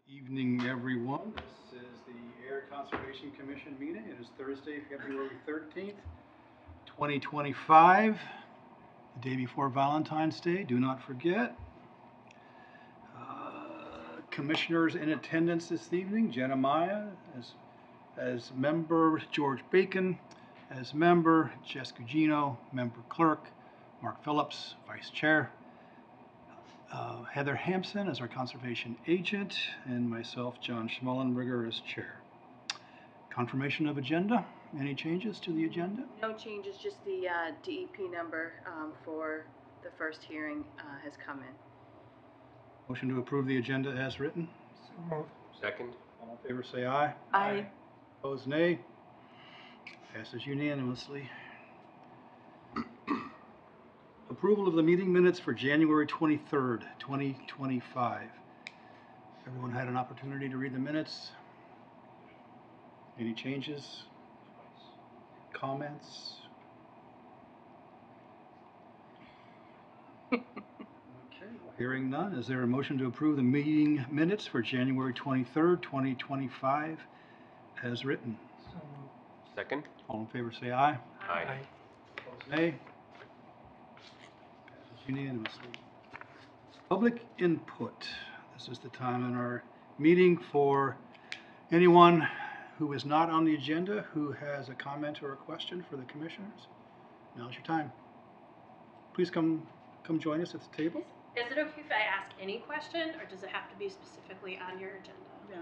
Evening, everyone. This is the Ayer Conservation Commission meeting. It is Thursday, February 13th, 2025, the day before Valentine's Day. Do not forget. Commissioners in attendance this evening: Jeremiah as member, George Bacon as member, Jess Gugino, member clerk, Mark Phillips, vice chair, Heather Hampson as our conservation agent, and myself, John Schmellenberger, as chair. Confirmation of agenda. Any changes to the agenda? No changes, just the DEP number for the first hearing has come in. Motion to approve the agenda as written. So moved. Second. All in favor say aye. Aye. Opposed, nay. Passes unanimously. Approval of the meeting minutes for January 23rd, 2025. Everyone had an opportunity to read the minutes? Any changes? Comments? Okay, hearing none. Is there a motion to approve the meeting minutes for January 23rd, 2025 as written? So moved. Second. All in favor say aye. Aye. Opposed, nay. Passes unanimously. Public input. This is the time in our meeting for anyone who is not on the agenda who has a comment or a question for the commissioners. Now's your time. Please come join us at the table. Is it okay if I ask any question, or does it have to be specifically on your agenda?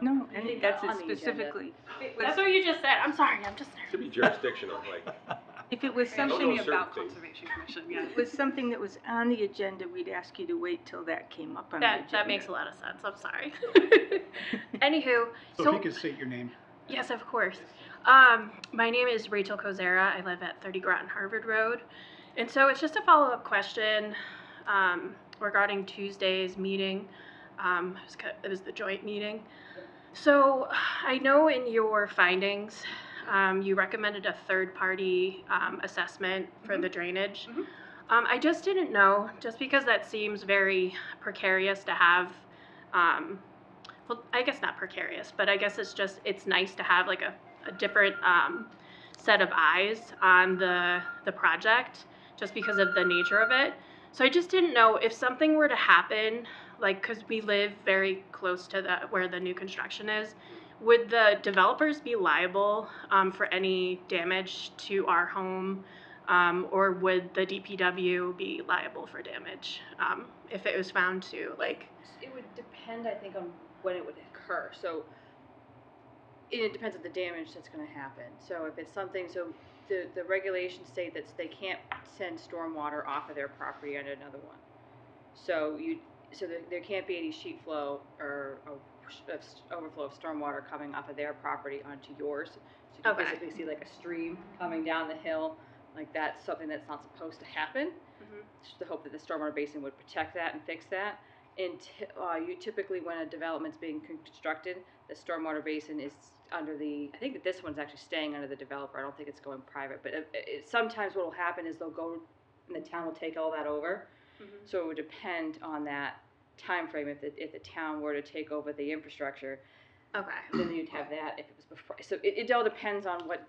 No, I think that's it specifically. That's what you just said. I'm sorry, I'm just Should be jurisdictional, like. If it was don't know something certain about things. Conservation Commission, yeah. If it was something that was on the agenda, we'd ask you to wait till that came up on the agenda. That makes a lot of sense. I'm sorry. Anywho, So if you could state your name. yes, of course. My name is Rachel Kozera. I live at 30 Groton Harvard Road. And so it's just a follow-up question regarding Tuesday's meeting. It was the joint meeting. So I know in your findings, you recommended a third-party assessment for the drainage. I just didn't know, just because that seems very precarious to have, well, I guess not precarious, but I guess it's nice to have like a different set of eyes on the project, just because of the nature of it. So I just didn't know if something were to happen, like, because we live very close to where the new construction is, would the developers be liable for any damage to our home, or would the DPW be liable for damage if it was found to, like? It would depend, I think, on when it would occur. So it depends on the damage that's going to happen. So if it's something, so the regulations state that they can't send stormwater off of their property onto another one. So there can't be any sheet flow or overflow of stormwater coming off of their property onto yours. So you can basically see like a stream coming down the hill, like that's something that's not supposed to happen. Just to hope that the stormwater basin would protect that and fix that. And you typically, when a development's being constructed, the stormwater basin is under I think that this one's actually staying under the developer. I don't think it's going private, but sometimes what will happen is they'll go and the town will take all that over. So it would depend on that time frame. If the town were to take over the infrastructure, then you'd have that if it was before. So it all depends on what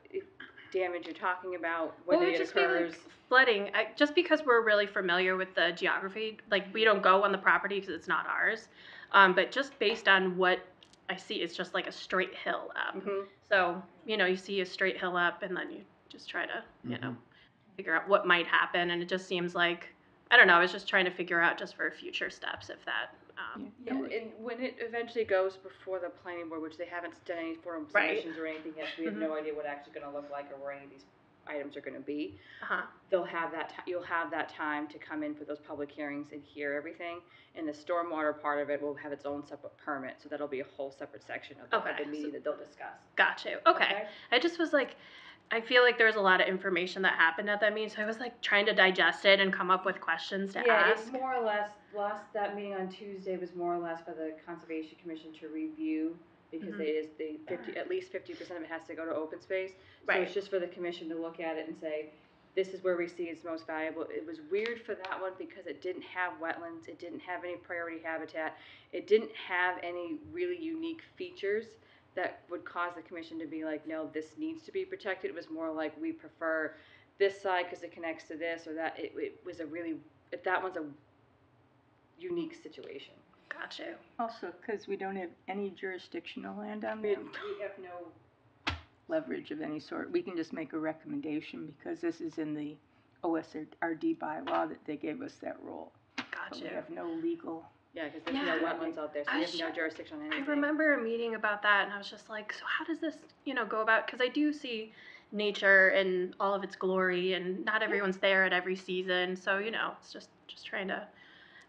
damage you're talking about, when it occurs. Like flooding, just because we're really familiar with the geography, like we don't go on the property because it's not ours, but just based on what I see, it's just like a straight hill up. So, you see a straight hill up and then you just try to, figure out what might happen. And it just seems like, I don't know, I was just trying to figure out just for future steps if that. And when it eventually goes before the planning board, which they haven't done any formal submissions or anything yet, so we have no idea what it's actually going to look like or where any of these items are going to be. They'll have that. You'll have that time to come in for those public hearings and hear everything. And the stormwater part of it will have its own separate permit, so that'll be a whole separate section of the meeting that they'll discuss. Gotcha. Okay. I just was like, I feel like there was a lot of information that happened at that meeting, so I was like trying to digest it and come up with questions to ask. Yeah, it's more or less, that meeting on Tuesday was more or less for the Conservation Commission to review, because at least 50% of it has to go to open space. So it's just for the commission to look at it and say, this is where we see it's most valuable. It was weird for that one because it didn't have wetlands, it didn't have any priority habitat, it didn't have any really unique features that would cause the commission to be like, no, this needs to be protected. It was more like, we prefer this side because it connects to this or that. It was a really, that one's a unique situation. Got you. Also, because we don't have any jurisdictional land on there, we have no leverage of any sort. We can just make a recommendation because this is in the OSRD bylaw that they gave us that role. Got But you. we have no legal. Yeah, because there's no wetlands out there, so we have no jurisdiction on anything. I remember a meeting about that, and I was just like, so how does this, go about? Because I do see nature in all of its glory, and not everyone's there at every season. So, it's just trying to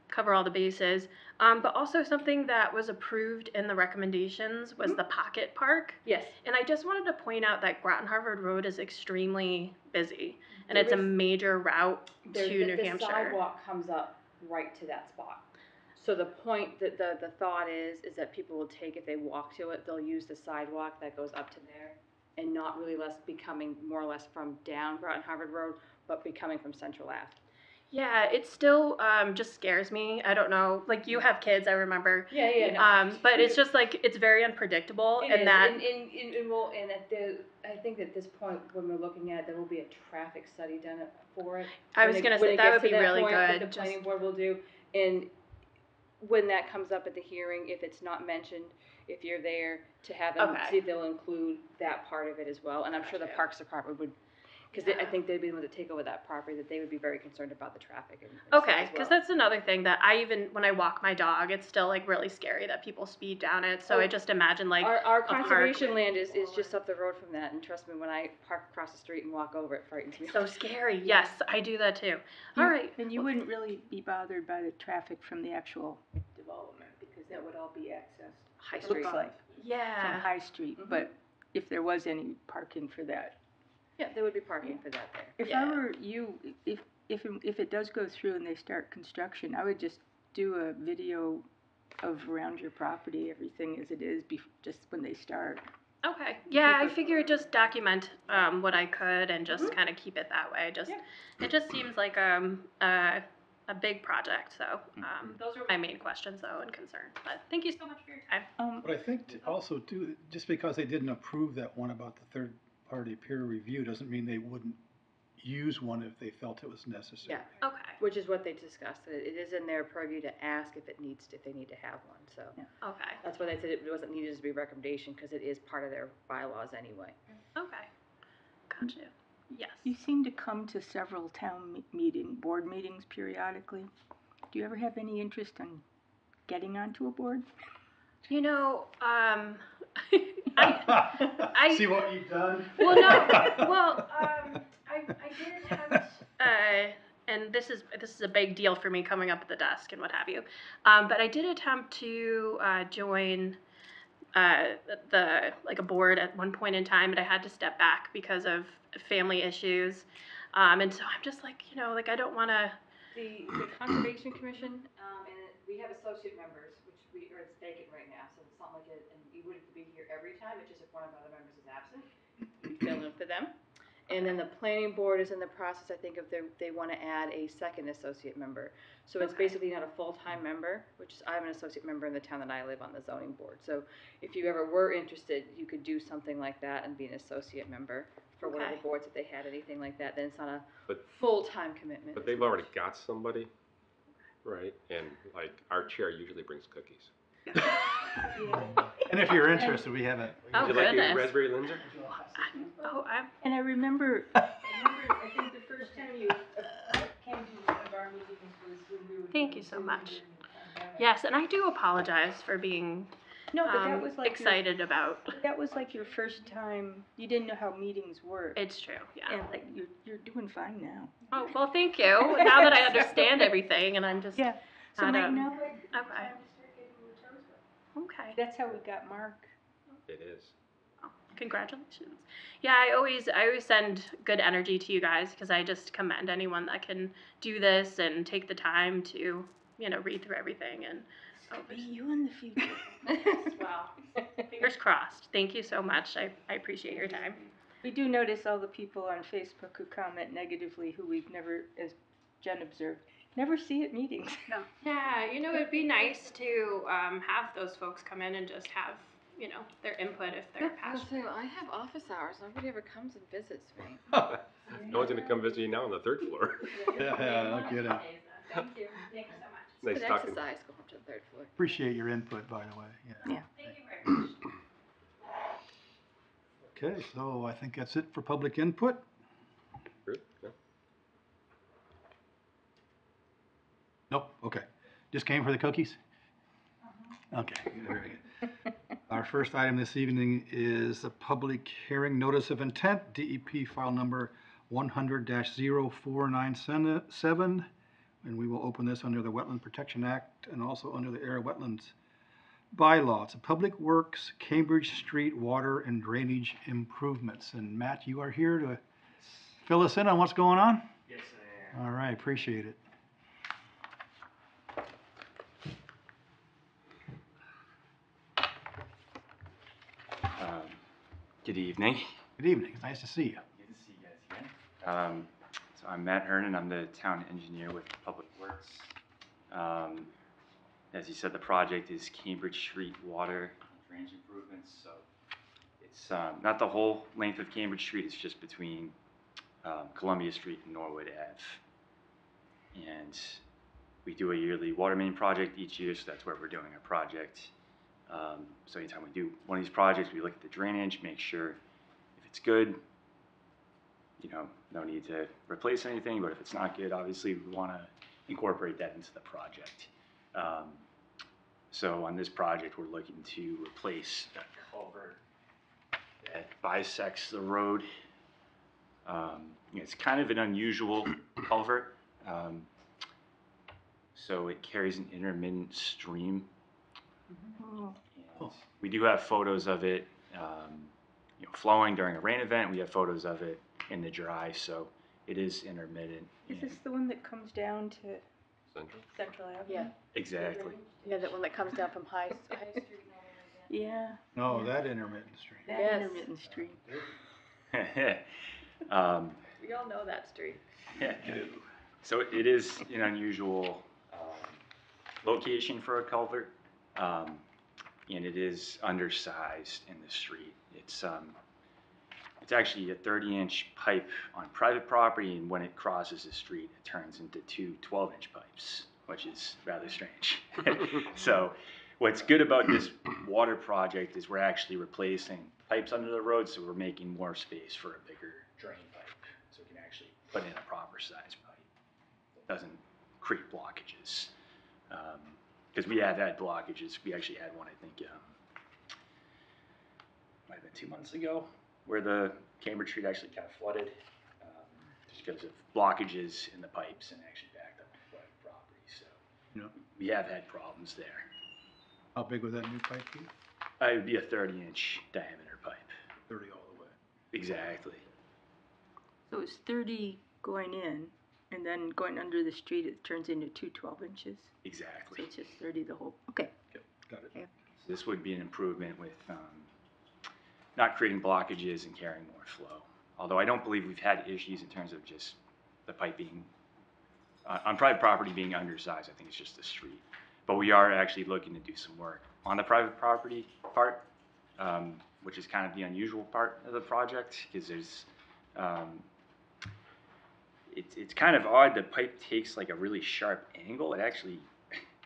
cover all the bases. But also something that was approved in the recommendations was the pocket park. Yes. And I just wanted to point out that Groton Harvard Road is extremely busy, and it's a major route to New Hampshire. The sidewalk comes up right to that spot. So the point that the thought is that people will take, if they walk to it, they'll use the sidewalk that goes up to there and not really be coming more or less from down Groton Harvard Road, but be coming from Central Ave. Yeah, it still just scares me. I don't know. Like, you have kids, I remember. Yeah. No. But it's just like, it's very unpredictable. I think at this point, when we're looking at it, there will be a traffic study done for it. I was gonna say that would be really good. That the planning board will do, and when that comes up at the hearing, if it's not mentioned, if you're there, to have them see if they'll include that part of it as well. And I'm sure the Parks Department would, because I think they'd be able to take over that property, that they would be very concerned about the traffic. Okay, because that's another thing that when I walk my dog, it's still like really scary that people speed down it. So I just imagine like our conservation land is just up the road from that, and trust me, when I park across the street and walk over, it frightens me. So scary. Yes, I do that too. All right. And you wouldn't really be bothered by the traffic from the actual development because that would all be accessed. High Street. Looks like. Yeah. From High Street, but if there was any parking for that. Yeah, there would be parking for that there. If I were you, if it does go through and they start construction, I would just do a video of around your property, everything as it is, just when they start. Okay. Yeah, I figured just document what I could and just kind of keep it that way. It just seems like a big project. So those are my main questions though and concerns. But thank you so much for your time. But I think also too, just because they didn't approve that one about the third-party peer review doesn't mean they wouldn't use one if they felt it was necessary. Yeah. Okay. Which is what they discussed. It is in their purview to ask if they need to have one. So Okay. that's why they said it wasn't needed as a recommendation because it is part of their bylaws anyway. Okay. Gotcha. Yes. You seem to come to several town board meetings periodically. Do you ever have any interest in getting onto a board? I See what you've done? Well, no. Well, I did attempt, and this is a big deal for me coming up at the desk and what have you. But I did attempt to join a board at one point in time, but I had to step back because of family issues. And so I'm just like, I don't want to. The Conservation Commission, and we have associate members, which it's vacant right now, so it's not like it, and you wouldn't be here every time, it's just if one of the other members is absent, you fill in for them. And then the planning board is in the process, I think, of they want to add a second associate member. So it's basically not a full-time member, which is, I'm an associate member in the town that I live on, the zoning board. So if you ever were interested, you could do something like that and be an associate member for one of the boards if they had anything like that. Then it's not a full-time commitment. But they've already got somebody, right? And like our chair usually brings cookies. And if you're interested, we have it. Oh, Would you like goodness. your raspberry Linzer? And I remember, I think the first time you came to one of our meetings was when we were. Thank you so much. Yes, and I do apologize for being No, but that was like excited about. That was like your first time. You didn't know how meetings work. It's true, yeah. And like you're doing fine now. Oh, well, thank you. Now that I understand everything, and I'm just So not, right now, okay. Okay. that's how we got Mark. It is. Oh, congratulations. Yeah, I always send good energy to you guys because I just commend anyone that can do this and take the time to, read through everything and. Be you in the future. Well, fingers crossed. Thank you so much. I appreciate your time. We do notice all the people on Facebook who comment negatively, who we've never, as Jen observed, never see at meetings. No. Yeah, it'd be nice to have those folks come in and just have, their input if they're passionate. I have office hours. Nobody ever comes and visits me. No one's gonna come visit you now on the 3rd floor. Yeah, no kidding. Thank you. Thank you so much. Nice Good talking. exercise going up to the 3rd floor. Appreciate your input, by the way. Yeah. Thank you very much. Okay, so I think that's it for public input. Good, yeah. Nope, okay. Just came for the cookies? Okay, very good. Our first item this evening is a public hearing notice of intent, DEP file number 100-0497. And we will open this under the Wetland Protection Act and also under the Area Wetlands bylaw. It's a Public Works Cambridge Street Water and Drainage Improvements. And Matt, you are here to fill us in on what's going on? Yes, I am. All right, appreciate it. Good evening. Good evening, it's nice to see you. Good to see you guys again. So I'm Matt Hernan. I'm the town engineer with Public Works. As you said, the project is Cambridge Street Water and Drainage Improvements. So it's not the whole length of Cambridge Street. It's just between Columbia Street and Norwood Ave. And we do a yearly water main project each year, so that's where we're doing a project. So anytime we do one of these projects, we look at the drainage, make sure if it's good, no need to replace anything, but if it's not good, obviously we want to incorporate that into the project. So on this project, we're looking to replace that culvert that bisects the road. It's kind of an unusual culvert. So it carries an intermittent stream. And we do have photos of it flowing during a rain event. We have photos of it in the dry, so it is intermittent. Is this the one that comes down to Central? Central Avenue? Yeah. Exactly. Yeah, that one that comes down from High Street. Yeah. No, that intermittent stream. That Yes. intermittent stream. We all know that street. So it is an unusual location for a culvert, and it is undersized in the street. It's actually a 30-inch pipe on private property, and when it crosses the street, it turns into two 12-inch pipes, which is rather strange. So what's good about this water project is we're actually replacing pipes under the road, so we're making more space for a bigger drain pipe, so we can actually put in a proper size pipe that doesn't create blockages. Because we have had blockages. We actually had one, I think, might have been 2 months ago, where the Cambridge Street actually kind of flooded just because of blockages in the pipes and actually backed up the private property. So Yeah. we have had problems there. How big would that new pipe be? It would be a 30-inch diameter pipe. 30 all the way. Exactly. So it's 30 going in, and then going under the street, it turns into two 12 inches. So Exactly. it's just 30 the whole, okay. Got it. Yeah. So this would be an improvement with not creating blockages and carrying more flow. Although I don't believe we've had issues in terms of just the pipe being, on private property being undersized. I think it's just the street. But we are actually looking to do some work on the private property part, which is kind of the unusual part of the project, because there's, it's kind of odd. The pipe takes like a really sharp angle. It actually,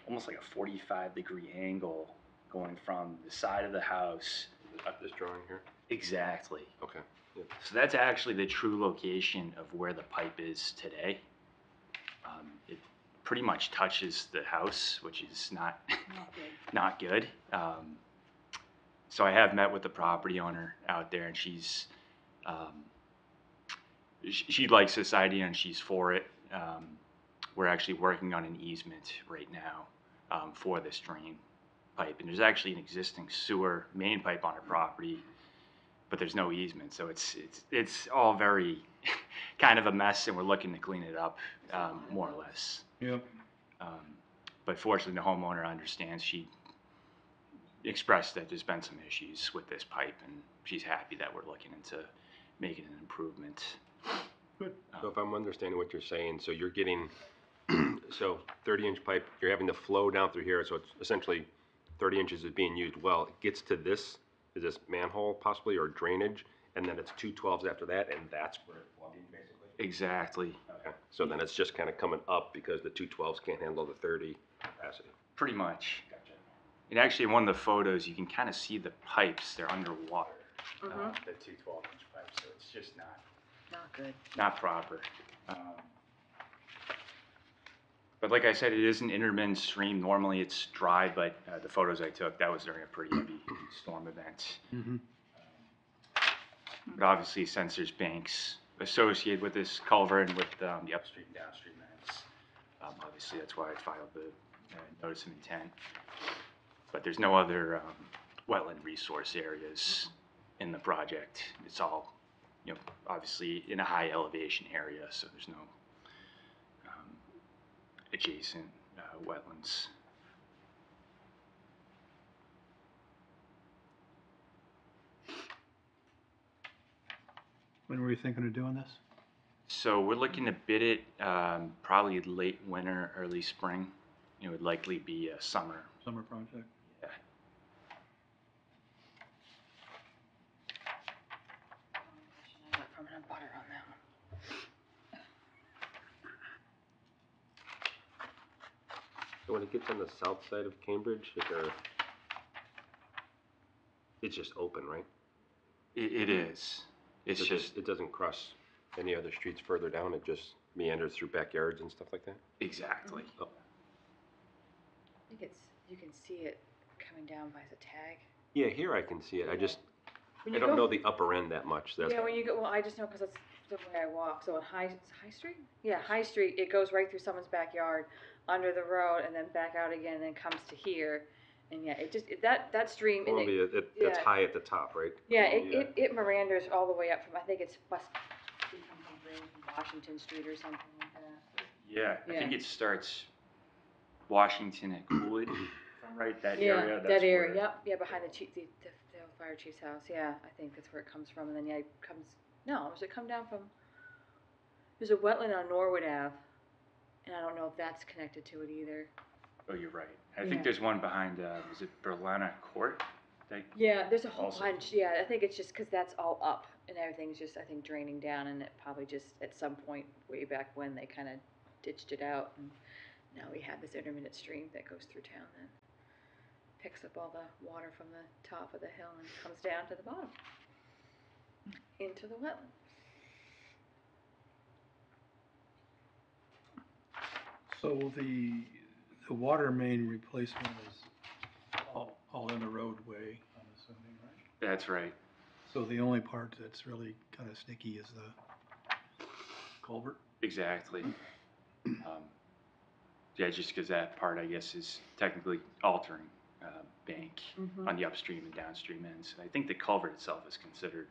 almost like a 45-degree angle going from the side of the house. This drawing here? Exactly. Okay. Yep. So that's actually the true location of where the pipe is today. It pretty much touches the house, which is not good. So I have met with the property owner out there, and she likes this idea and she's for it. We're actually working on an easement right now for this drain pipe, and there's actually an existing sewer main pipe on our property, but there's no easement, so it's all very kind of a mess, and we're looking to clean it up more or less. Yep. But fortunately, the homeowner understands. She expressed that there's been some issues with this pipe, and she's happy that we're looking into making an improvement. Good. So if I'm understanding what you're saying, so you're getting, so 30-inch pipe, you're having to flow down through here, so it's essentially 30 inches is being used well. It gets to this, is this manhole possibly, or drainage, and then it's 2 12s after that, and that's where it's plugging basically? Exactly. Okay. So then it's just kind of coming up because the 2 12s can't handle the 30 capacity. Pretty much. Gotcha. And actually, in one of the photos, you can kind of see the pipes. They're underwater. Mhm. The two 12-inch pipes, so it's just Not good. not proper. But like I said, it is an intermittent stream. Normally it's dry, but the photos I took, that was during a pretty heavy storm event. Mm-hmm. But obviously, since there's banks associated with this culvert and with the upstream and downstream ends, obviously that's why I filed the notice of intent. But there's no other wetland resource areas in the project. It's all, obviously in a high elevation area, so there's no adjacent wetlands. When were you thinking of doing this? So we're looking to bid it probably late winter, early spring. It would likely be a summer. Summer project? Yeah. I got permanent butter on that one. So when it gets on the south side of Cambridge, is there, it's just open, right? It is. It's So just it doesn't cross any other streets further down, it just meanders through backyards and stuff like that? exactly. Oh, I think you can see it coming down by the tag. yeah, here I can see it, I just, When I you don't go- know the upper end that much, that's. Yeah, when you go, well, I just know because that's the way I walk. So on High Street? Yeah, High Street, it goes right through someone's backyard, under the road, and then back out again, and then comes to here. And yeah, that stream, and Columbia, it's yeah. high at the top, right? yeah, Columbia. it meanders all the way up from, I think it's Washington Street or something like that. Yeah, I think Yeah. it starts Washington at Coolidge, if I'm right, that Yeah, area. that area, where- yep, yeah, behind the chief, the fire chief's house, yeah, I think that's where it comes from, and then, yeah, it comes, no, does it come down from, there's a wetland on Norwood Ave, and I don't know if that's connected to it either. Oh, you're right. I Yeah. think there's one behind, is it Berlana Court? That- Yeah, there's a whole Also- bunch, yeah, I think it's just because that's all up, and everything's just, I think, draining down, and it probably just, at some point, way back when, they kind of ditched it out, and now we have this intermittent stream that goes through town that picks up all the water from the top of the hill and comes down to the bottom, into the wetland. So the water main replacement is all in the roadway, I'm assuming, right? That's right. So the only part that's really kind of sticky is the culvert? Exactly. Yeah, just because that part, I guess, is technically altering bank on the upstream and downstream ends. I think the culvert itself is considered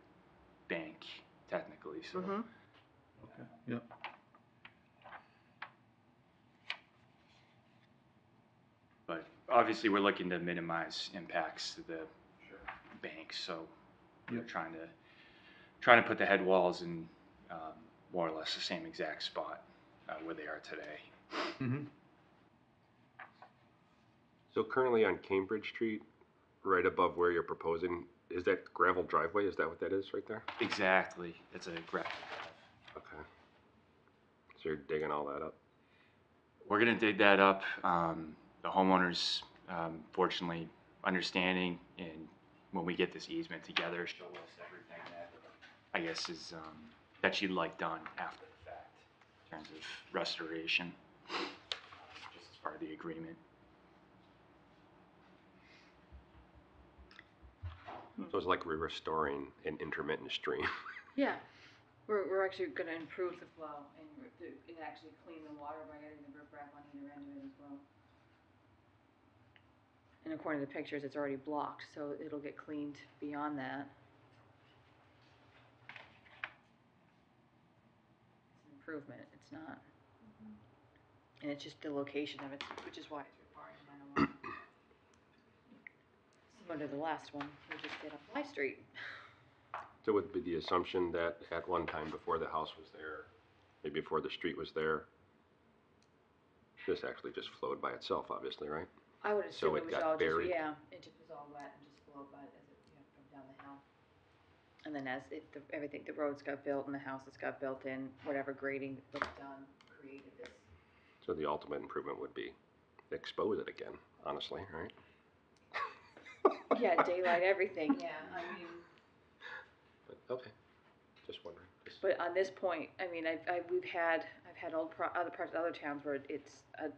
bank technically. So Okay, yep. but obviously we're looking to minimize impacts to the bank, so we're Yep. trying to put the head walls in more or less the same exact spot where they are today. Mm-hmm. So currently on Cambridge Street, right above where you're proposing, is that gravel driveway? Is that what that is right there? Exactly, it's a gravel drive. Okay. So you're digging all that up? We're gonna dig that up. The homeowners, fortunately, understanding, and when we get this easement together, show us everything that I guess is that she'd like done after the fact in terms of restoration, just as part of the agreement. So it's like we're restoring an intermittent stream. Yeah, we're actually gonna improve the flow and actually clean the water by getting the riprap on either end of it as well. And according to the pictures, it's already blocked, so it'll get cleaned beyond that. It's an improvement, it's not. And it's just the location of it, which is why it's required by law. Similar to the last one we just did on High Street. So would be the assumption that at one time before the house was there, maybe before the street was there, this actually just flowed by itself, obviously, right? I would So assume it it was got all just, buried? yeah, it just was all wet and just flowed by it as it, from down the hill. And then as everything, the roads got built and the houses got built in, whatever grading was done created this. So the ultimate improvement would be expose it again, honestly, right? Yeah, daylight, everything, yeah, I mean. But, okay, just wondering. But on this point, I mean, I've had other parts, other towns where it's a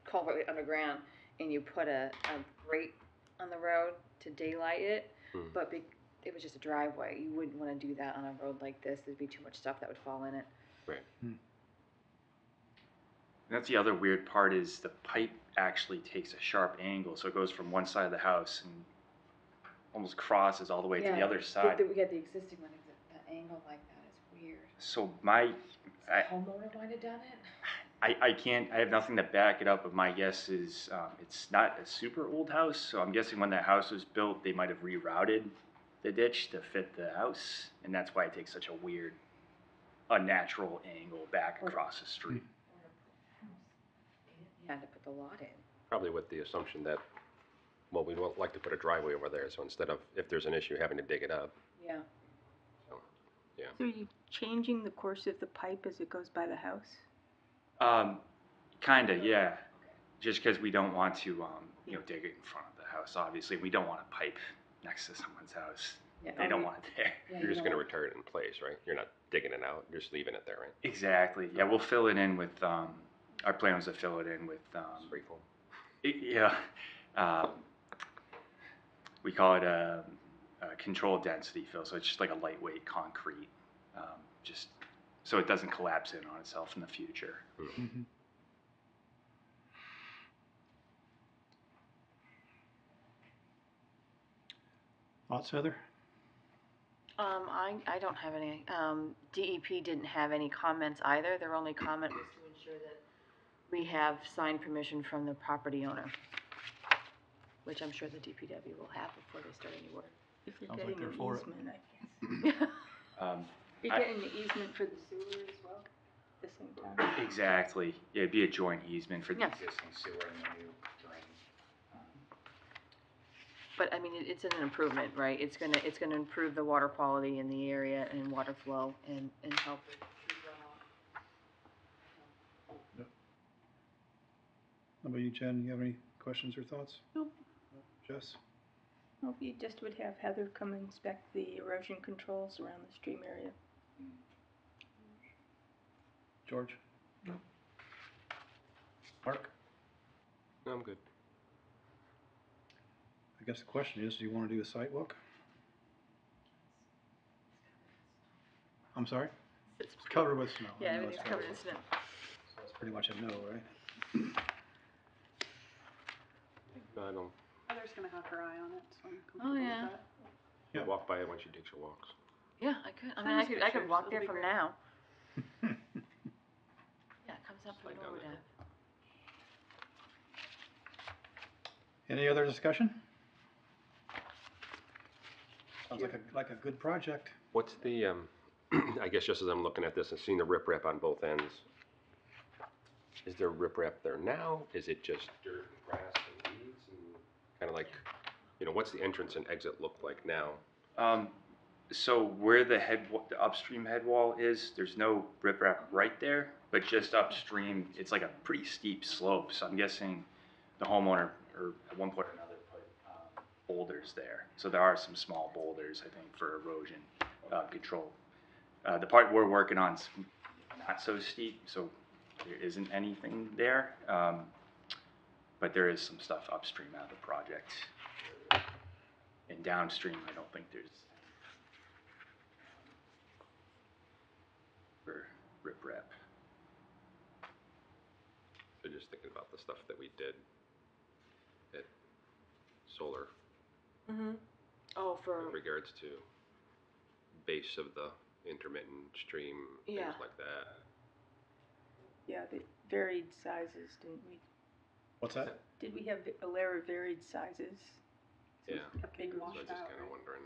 culvert underground and you put a grate on the road to daylight it, but it was just a driveway. You wouldn't wanna do that on a road like this. There'd be too much stuff that would fall in it. Right. That's the other weird part is the pipe actually takes a sharp angle, so it goes from one side of the house and almost crosses all the way to the other side. We had the existing one, the angle like that is weird. So The homeowner might have done it? I have nothing to back it up, but my guess is it's not a super old house, so I'm guessing when that house was built, they might have rerouted the ditch to fit the house, and that's why it takes such a weird, unnatural angle back across the street. Yeah, to put the lot in. Probably with the assumption that, well, we don't like to put a driveway over there, so instead of, if there's an issue, having to dig it up. Yeah. So, yeah. So are you changing the course of the pipe as it goes by the house? Kinda, yeah. Just because we don't want to, dig it in front of the house, obviously. We don't want a pipe next to someone's house. Yeah, They don't want it there. Yeah, You're you just know gonna what? return it in place, right? You're not digging it out, you're just leaving it there, right? Exactly. Yeah, we'll fill it in with, our plan was to fill it in with, Freeform. yeah, we call it a controlled density fill, so it's just like a lightweight concrete, just so it doesn't collapse in on itself in the future. Mm-hmm. Thoughts, Heather? I don't have any, DEP didn't have any comments either. Their only comment was to ensure that we have signed permission from the property owner, which I'm sure the DPW will have before they start any work. If you're Sounds like getting they're an for it. easement, I guess. You're I- getting the easement for the sewer as well, at the same time? Exactly. Yeah, it'd be a joint easement for the Yeah. existing sewer and the new drain. But I mean, it's an improvement, right? It's gonna improve the water quality in the area and water flow and help with tree runoff. How about you, Jen? You have any questions or thoughts? Nope. Jess? Well, you just would have Heather come inspect the erosion controls around the stream area. George? No. Mark? No, I'm good. I guess the question is, do you want to do a site walk? I'm sorry? It's It's covered with snow. I Yeah, know everything's it's covered in snow. So it's pretty much a no, right? No, I don't. Heather's gonna have her eye on it, so I'm Oh, comfortable yeah. with that. Yeah. Walk by it when she takes her walks. Yeah, I could. I Send mean, us I could pictures, walk it'll there be from great. now. Yeah, it comes up from Slide down Norwood there. Ave. Any other discussion? Sounds like a good project. What's the, I guess just as I'm looking at this and seeing the riprap on both ends, is there riprap there now? Is it just dirt and grass and weeds and kind of like, what's the entrance and exit look like now? So where the upstream head wall is, there's no riprap right there, but just upstream, it's like a pretty steep slope. So I'm guessing the homeowner, or at one point or another, put boulders there. So there are some small boulders, I think, for erosion control. The part we're working on is not so steep, so there isn't anything there. But there is some stuff upstream out of the project. And downstream, I don't think there's for riprap. So just thinking about the stuff that we did at solar Mm-hmm. Oh, for, in regards to base of the intermittent stream, Yeah. things like that. Yeah, the varied sizes, didn't we? What's that? Did we have a layer of varied sizes? Yeah. Kept being So I washed was just out, kind of right? wondering.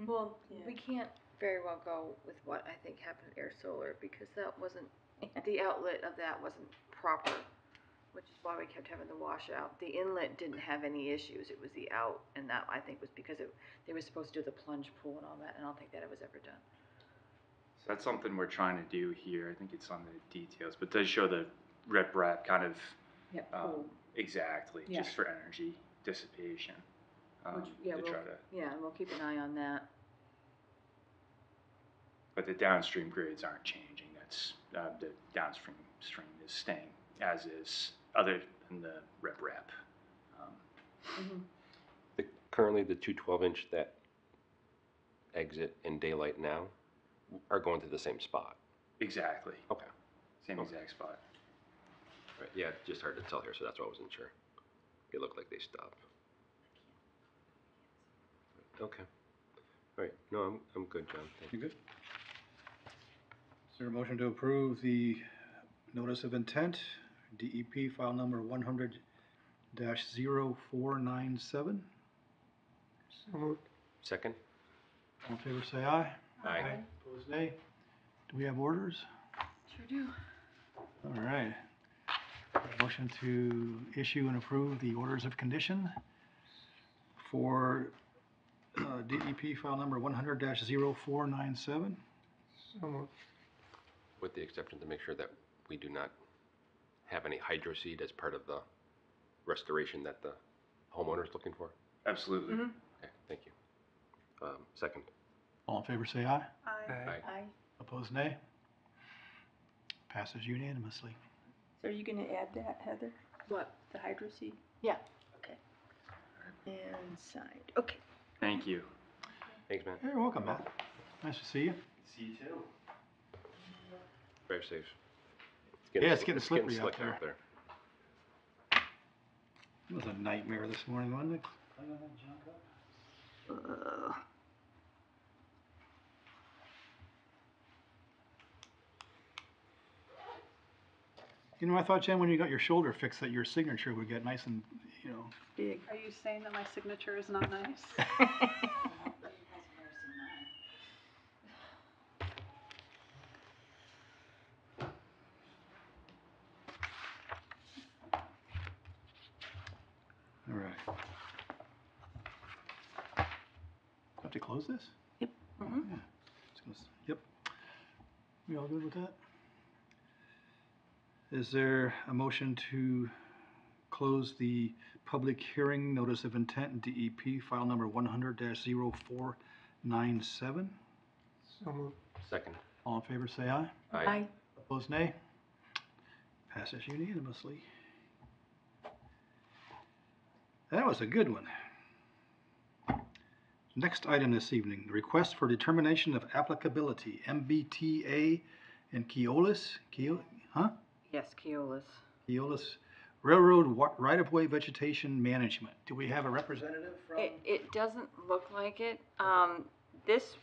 Well, Yeah. we can't very well go with what I think happened at Air Solar, because that wasn't, the outlet of that wasn't proper, which is why we kept having the washout. The inlet didn't have any issues, it was the out, and that, I think, was because they were supposed to do the plunge pool and all that, and I don't think that it was ever done. So that's something we're trying to do here. I think it's on the details, but it does show the riprap kind of Yep, exactly, Yeah. just for energy dissipation. yeah, to we'll, try to, yeah, and we'll keep an eye on that. but the downstream grades aren't changing. That's the downstream stream is staying as is, other than the riprap. Currently, the two 12-inch that exit in daylight now are going to the same spot. Exactly, Okay. same Okay. exact spot. Right. Yeah, it's just hard to tell here, so that's why I wasn't sure. It looked like they stopped. Okay. All right. No, I'm good, John. Thank You you. good? Is there a motion to approve the notice of intent, DEP file number 100-0497? So moved. Second? All in favor, say aye. Aye. Opposed, nay. Do we have orders? Sure do. All right. Motion to issue and approve the orders of condition for DEP file number 100-0497. So moved. With the exception to make sure that we do not have any hydro seed as part of the restoration that the homeowner is looking for. Absolutely. Okay, thank you. Second. All in favor, say aye. Aye. Aye. Opposed, nay. Passes unanimously. So are you gonna add that, Heather? What? The hydro seed? Yeah. Okay. And signed, okay. Thank you. Thanks, man. You're welcome, Matt. Nice to see you. See you too. Drive safe. Yeah, it's getting slippery out slick there. It was a nightmare this morning, wasn't it? Cleaning that junk up. You know, I thought, Jen, when you got your shoulder fixed, that your signature would get nice and, Big. Are you saying that my signature is not nice? all right. Have to close this? Yep. Yeah. It's gonna yep. We all good with that? Is there a motion to close the public hearing notice of intent DEP file number 100-0497? So moved. Second. All in favor, say aye. Aye. Opposed, nay. Passes unanimously. That was a good one. Next item this evening, the request for determination of applicability, MBTA and Keolis, Yes, Keolis. Keolis Railroad right-of-way vegetation management. Do we have a representative from? It doesn't look like it. This,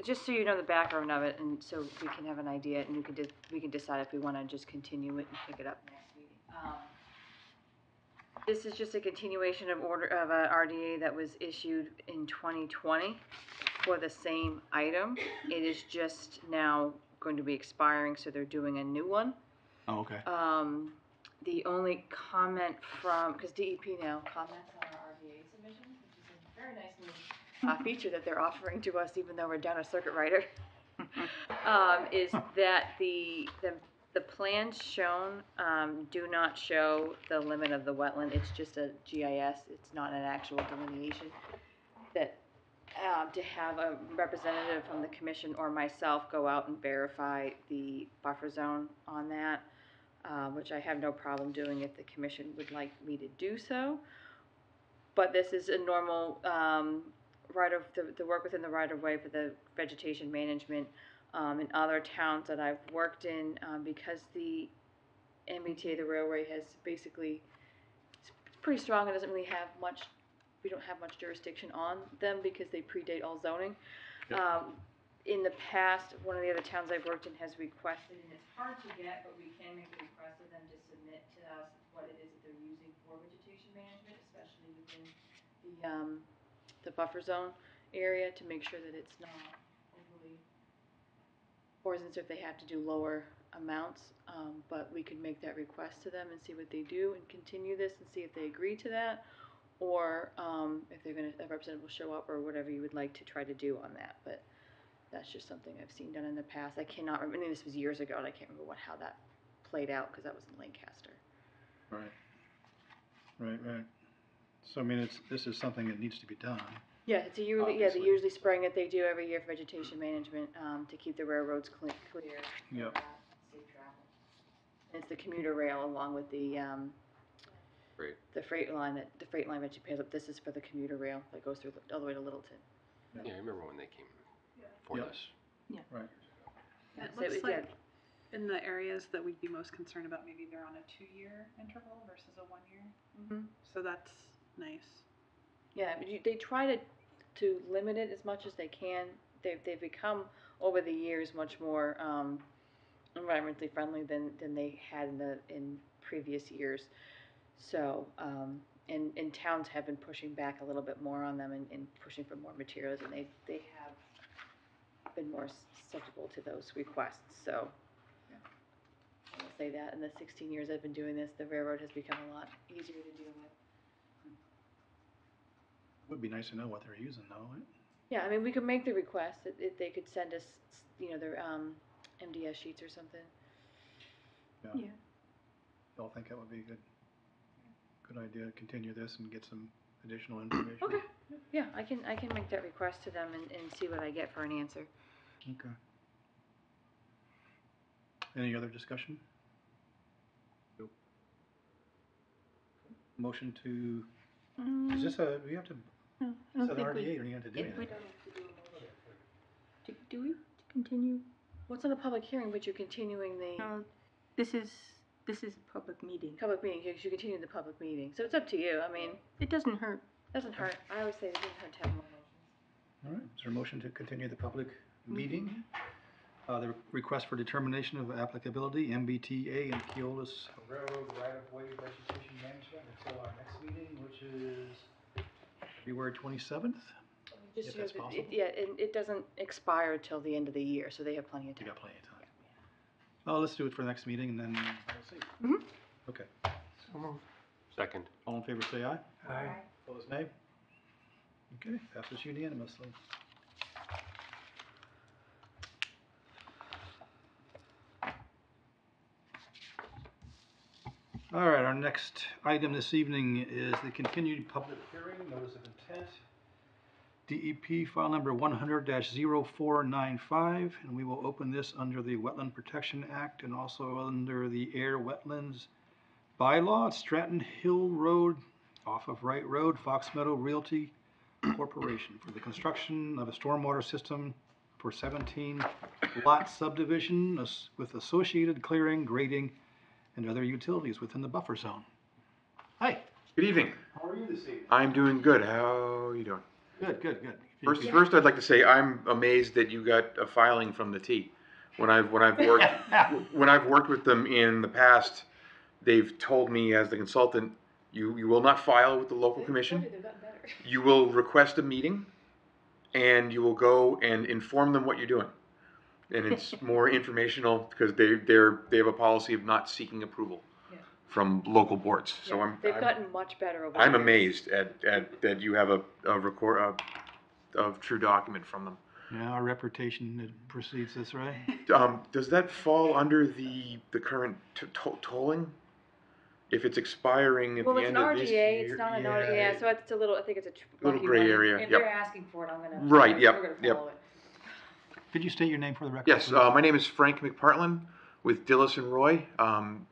just so you know the background of it, and so we can have an idea, and we can decide if we want to just continue it and pick it up next meeting. This is just a continuation of a RDA that was issued in 2020 for the same item. It is just now going to be expiring, so they're doing a new one. Oh, okay. The only comment from, because DEP now comments on our RDA submissions, which is a very nice new feature that they're offering to us, even though we're down a circuit rider, is that the plans shown do not show the limit of the wetland. It's just a GIS. It's not an actual delineation. That to have a representative from the commission or myself go out and verify the buffer zone on that. Which I have no problem doing if the commission would like me to do so. But this is a normal the work within the right-of-way for the vegetation management in other towns that I've worked in, because the MBTA, the railway, has basically, it's pretty strong. It doesn't really have much, we don't have much jurisdiction on them because they predate all zoning. Yep. In the past, one of the other towns I've worked in has requested, and it's hard to get, but we can make a request of them to submit to us what it is that they're using for vegetation management, especially within the buffer zone. area to make sure that it's not overly, for instance, if they have to do lower amounts, but we could make that request to them and see what they do and continue this and see if they agree to that, or if they're gonna, a representative will show up or whatever you would like to try to do on that, but that's just something I've seen done in the past. I cannot remember, I mean, this was years ago, and I can't remember how that played out, because that was in Lancaster. Right. Right. So, I mean, this is something that needs to be done. Yeah, it's a yearly, the Obviously. yearly spraying that they do every year for vegetation management, to keep the railroads clear. Yep. Safe travel. And it's the commuter rail along with the, Great. the freight line that you pay up. This is for the commuter rail that goes through all the way to Littleton. Yeah, I remember when they came for Yep. this. Right. Yeah, It so looks it- like in the areas that we'd be most concerned about, maybe they're on a 2-year interval versus a 1-year. Mhm. So that's nice. Yeah, but they try to limit it as much as they can. They've become over the years much more environmentally friendly than they had in previous years. So and towns have been pushing back a little bit more on them and pushing for more materials, and they have been more susceptible to those requests. So I will say that in the 16 years I've been doing this, the railroad has become a lot easier to deal with. Would be nice to know what they're using, though. Right? Yeah, I mean, we could make the request if they could send us, their MDS sheets or something. Yeah. Y'all think that would be a good idea to continue this and get some additional information? Okay. Yeah, I can make that request to them and see what I get for an answer. Okay. Any other discussion? Nope. Motion to, is this do we have to, No, I is don't that think RDA we, or do you have to do we anything? don't have to do a motion. Do we to continue? Well, it's not a public hearing, but you're continuing the No, this is a public meeting. public meeting, because you continue the public meeting. So it's up to you. I mean, It doesn't hurt. doesn't hurt. I always say it doesn't hurt to have more motions. All right, is there a motion to continue the public meeting? The request for determination of applicability, MBTA and Keolis Railroad right-of-way vegetation management until our next meeting, which is February 27th? Just If that's so that possible. it doesn't expire till the end of the year, so they have plenty of You time. got plenty of time. Well, let's do it for the next meeting and then we'll see. Mhm. Okay. Second. All in favor, say aye. Aye. Opposed, nay. Okay, passes unanimously. All right, our next item this evening is the continued public hearing, notice of intent. DEP file number 100-0495, and we will open this under the Wetland Protection Act and also under the Ayer Wetlands Bylaw at Stratton Hill Road, off of Wright Road, Fox Meadow Realty Corporation for the construction of a stormwater system for 17 lot subdivision with associated clearing, grading, and other utilities within the buffer zone. Hi, Good evening. how are you this evening? I'm doing good. How are you doing? Good. First, I'd like to say I'm amazed that you got a filing from the T. When I've worked with them in the past, they've told me as the consultant, you will not file with the local commission. They've gotten better. You will request a meeting, and you will go and inform them what you're doing. And it's more informational because they have a policy of not seeking approval from local boards. So Yeah, they've gotten much better over the I'm years. amazed at that you have a record of true document from them. Yeah, our reputation precedes this, right? Does that fall under the current tolling? If it's expiring at Well, the it's end an of this RDA, year? it's not an RDA, yeah, so it's a little, I think it's a Little rocky gray one. area, If yep. they're asking for it, I'm gonna. Right, we're yep, gonna yep. follow it. Could you state your name for the record? Yes, please? my name is Frank McPartlin with Dillis and Roy, and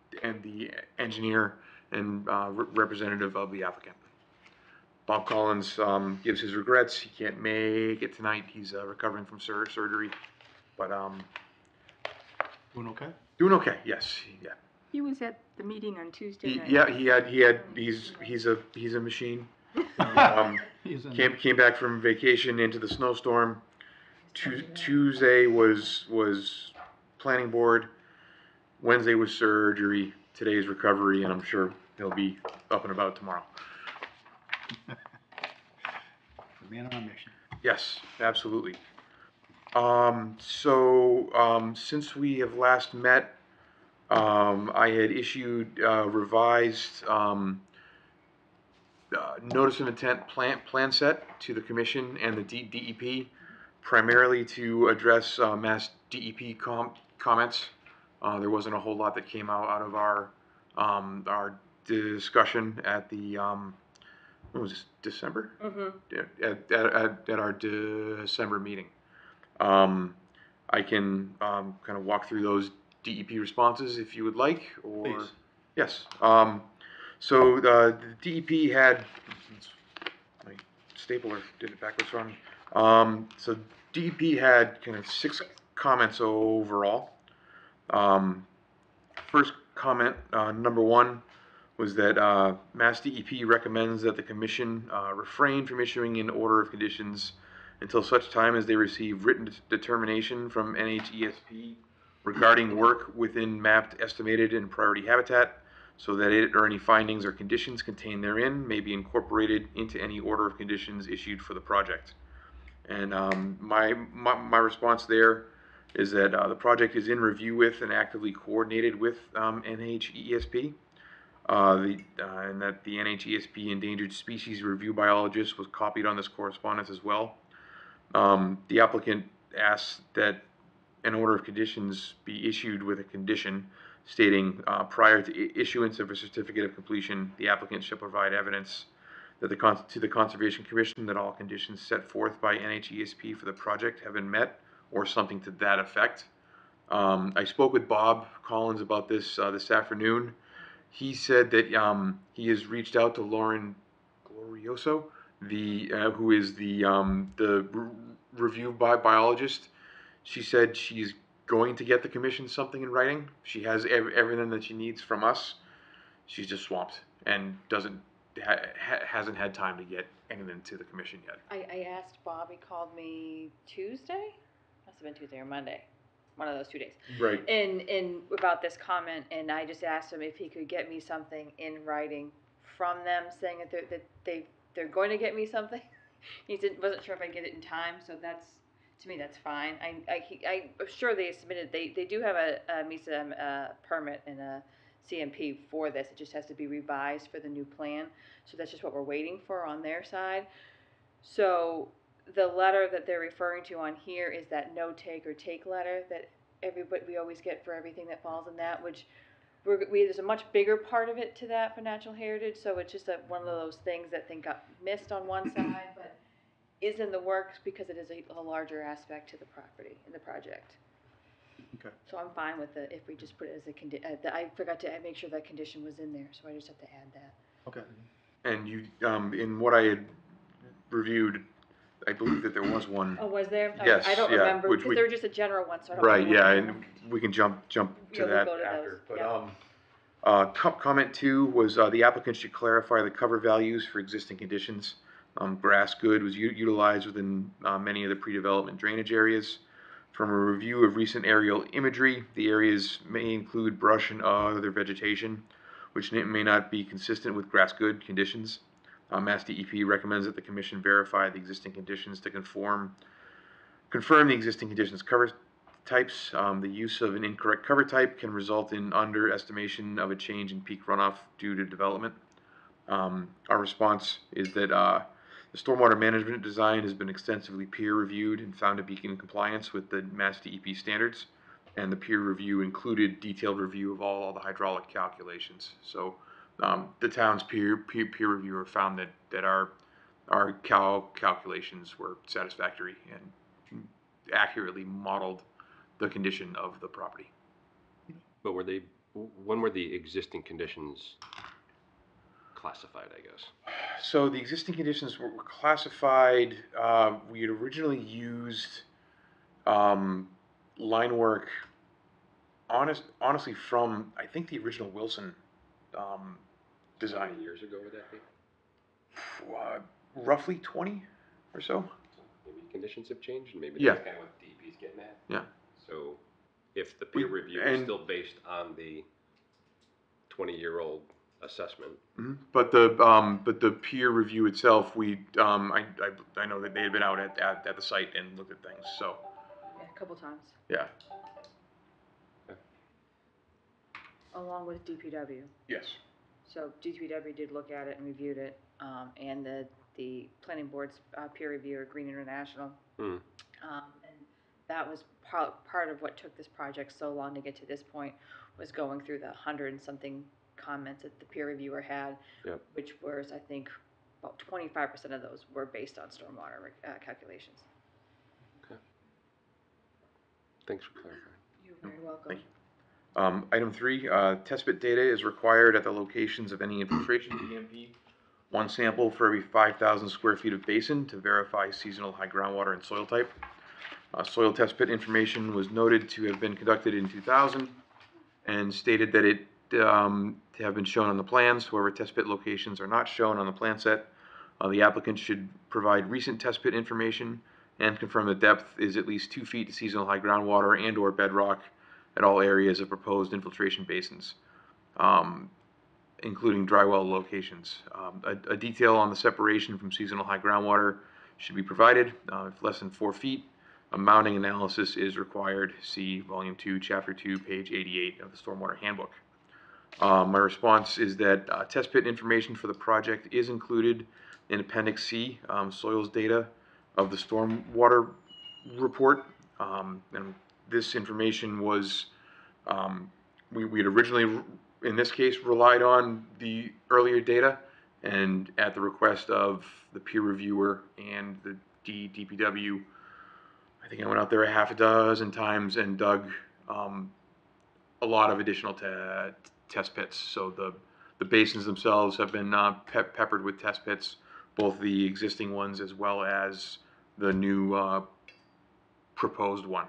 the engineer and representative of the applicant. Bob Collins gives his regrets. He can't make it tonight. He's recovering from surgery, but Doing okay? doing okay. Yes, yeah. He was at the meeting on Tuesday night. He's a machine. He's in- Came back from vacation into the snowstorm. Tuesday was planning board. Wednesday was surgery. Today's recovery, and I'm sure he'll be up and about tomorrow. The man on a mission. Yes, absolutely. Since we have last met, I had issued revised notice of intent plan set to the commission and the DEP, primarily to address mass DEP comments. There wasn't a whole lot that came out of our discussion at the what was this, December? At our December meeting. I can kind of walk through those DEP responses if you would like, or Please. yes. So the DEP had my stapler did it backwards for me. So DEP had kind of 6 comments overall. First comment, number 1, was that Mass DEP recommends that the Commission refrain from issuing an order of conditions until such time as they receive written determination from NHESP regarding work within mapped, estimated, and priority habitat, so that it or any findings or conditions contained therein may be incorporated into any order of conditions issued for the project. And my response there is that the project is in review with and actively coordinated with NHESP. And that the NHESP Endangered Species Review Biologist was copied on this correspondence as well. The applicant asks that an order of conditions be issued with a condition stating prior to issuance of a certificate of completion, the applicant shall provide evidence that to the Conservation Commission that all conditions set forth by NHESP for the project have been met, or something to that effect. I spoke with Bob Collins about this this afternoon. He said that he has reached out to Lauren Glorioso, who is the review biologist. She said she's going to get the commission something in writing. She has everything that she needs from us. She's just swamped and hasn't had time to get anything to the commission yet. I asked Bob, he called me Tuesday? Must have been Tuesday or Monday. One of those 2 days. Right. And about this comment, and I just asked him if he could get me something in writing from them saying that they're going to get me something. He wasn't sure if I'd get it in time, so to me that's fine. I'm sure they submitted, they do have a MISA permit and a CMP for this. It just has to be revised for the new plan. So that's just what we're waiting for on their side. So the letter that they're referring to on here is that no take or take letter that we always get for everything that falls in that, which there's a much bigger part of it to that for natural heritage, so it's just one of those things that got missed on one side, but is in the works because it is a larger aspect to the property in the project. Okay. So I'm fine with it if we just put it as a condition. I forgot to make sure that condition was in there, so I just have to add that. Okay. And you, in what I had reviewed, I believe that there was one. Oh, was there? Yes, I don't yeah, remember, which because we- they were just a general one, so I don't Right, remember. yeah, and we can jump to Yeah, we'll that go to after. those, But comment 2 was the applicant should clarify the cover values for existing conditions. Grass good was utilized within many of the pre-development drainage areas. From a review of recent aerial imagery, the areas may include brush and other vegetation, which may not be consistent with grass good conditions. Mass DEP recommends that the commission verify the existing conditions to confirm the existing conditions cover types. The use of an incorrect cover type can result in underestimation of a change in peak runoff due to development. Our response is that the stormwater management design has been extensively peer reviewed and found to be in compliance with the Mass DEP standards, and the peer review included detailed review of all the hydraulic calculations. So the town's peer reviewer found that our calculations were satisfactory and accurately modeled the condition of the property. But when were the existing conditions classified, I guess? So the existing conditions were classified, we had originally used line work, honestly from, I think, the original Wilson design. How many years ago would that be? Roughly 20 or so. Maybe conditions have changed, and maybe Yeah. that's kind of what DEP's getting at. Yeah. So if the peer review is still based on the 20-year-old assessment. But the peer review itself, I know that they had been out at the site and looked at things, so, Yeah, a couple times, yeah, along with DPW. yes. So DPW did look at it and reviewed it, and the planning board's peer reviewer, Green International. Hmm. And that was part of what took this project so long to get to this point, was going through the 100 and something comments that the peer reviewer had, Yep. which was, I think, about 25% of those were based on stormwater calculations. Thanks for clarifying. You're very welcome. Thank you. Item 3, test pit data is required at the locations of any infiltration EMP. One sample for every 5,000 square feet of basin to verify seasonal high groundwater and soil type. Soil test pit information was noted to have been conducted in 2000 and stated that it to have been shown on the plans. However, test pit locations are not shown on the plan set. The applicant should provide recent test pit information and confirm the depth is at least 2 feet to seasonal high groundwater and or bedrock at all areas of proposed infiltration basins, including dry well locations. A detail on the separation from seasonal high groundwater should be provided. If less than 4 feet, a mounding analysis is required. See Volume 2, Chapter 2, page 88 of the Stormwater Handbook. My response is that test pit information for the project is included in Appendix C, soils data of the stormwater report. And this information was, we had originally, in this case, relied on the earlier data, and at the request of the peer reviewer and the DPW, I think I went out there a half a dozen times and dug a lot of additional test pits. So the basins themselves have been peppered with test pits, both the existing ones as well as the new proposed one.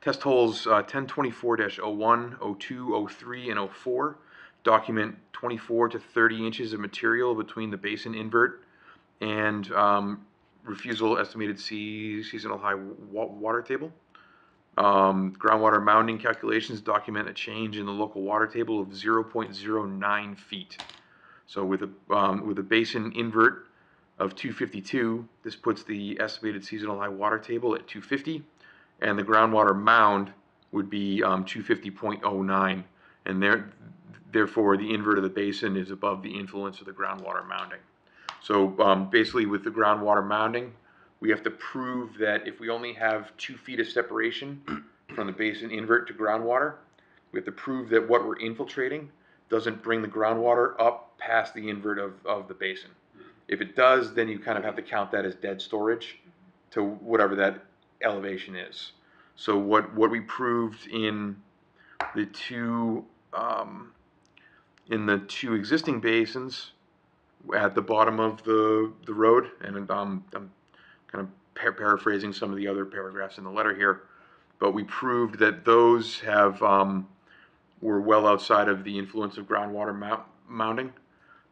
Test holes 1024-01, 02, 03, and 04 document 24 to 30 inches of material between the basin invert and refusal estimated seasonal high water table. Groundwater mounding calculations document a change in the local water table of 0.09 feet. So with a basin invert of 252, this puts the estimated seasonal high water table at 250, and the groundwater mound would be 250.09, and therefore the invert of the basin is above the influence of the groundwater mounding. So basically with the groundwater mounding, we have to prove that if we only have 2 feet of separation from the basin invert to groundwater, we have to prove that what we're infiltrating doesn't bring the groundwater up past the invert of the basin. If it does, then you kind of have to count that as dead storage to whatever that elevation is. So what we proved in the two existing basins at the bottom of the road, and I'm kind of paraphrasing some of the other paragraphs in the letter here, but we proved that those have were well outside of the influence of groundwater mounding.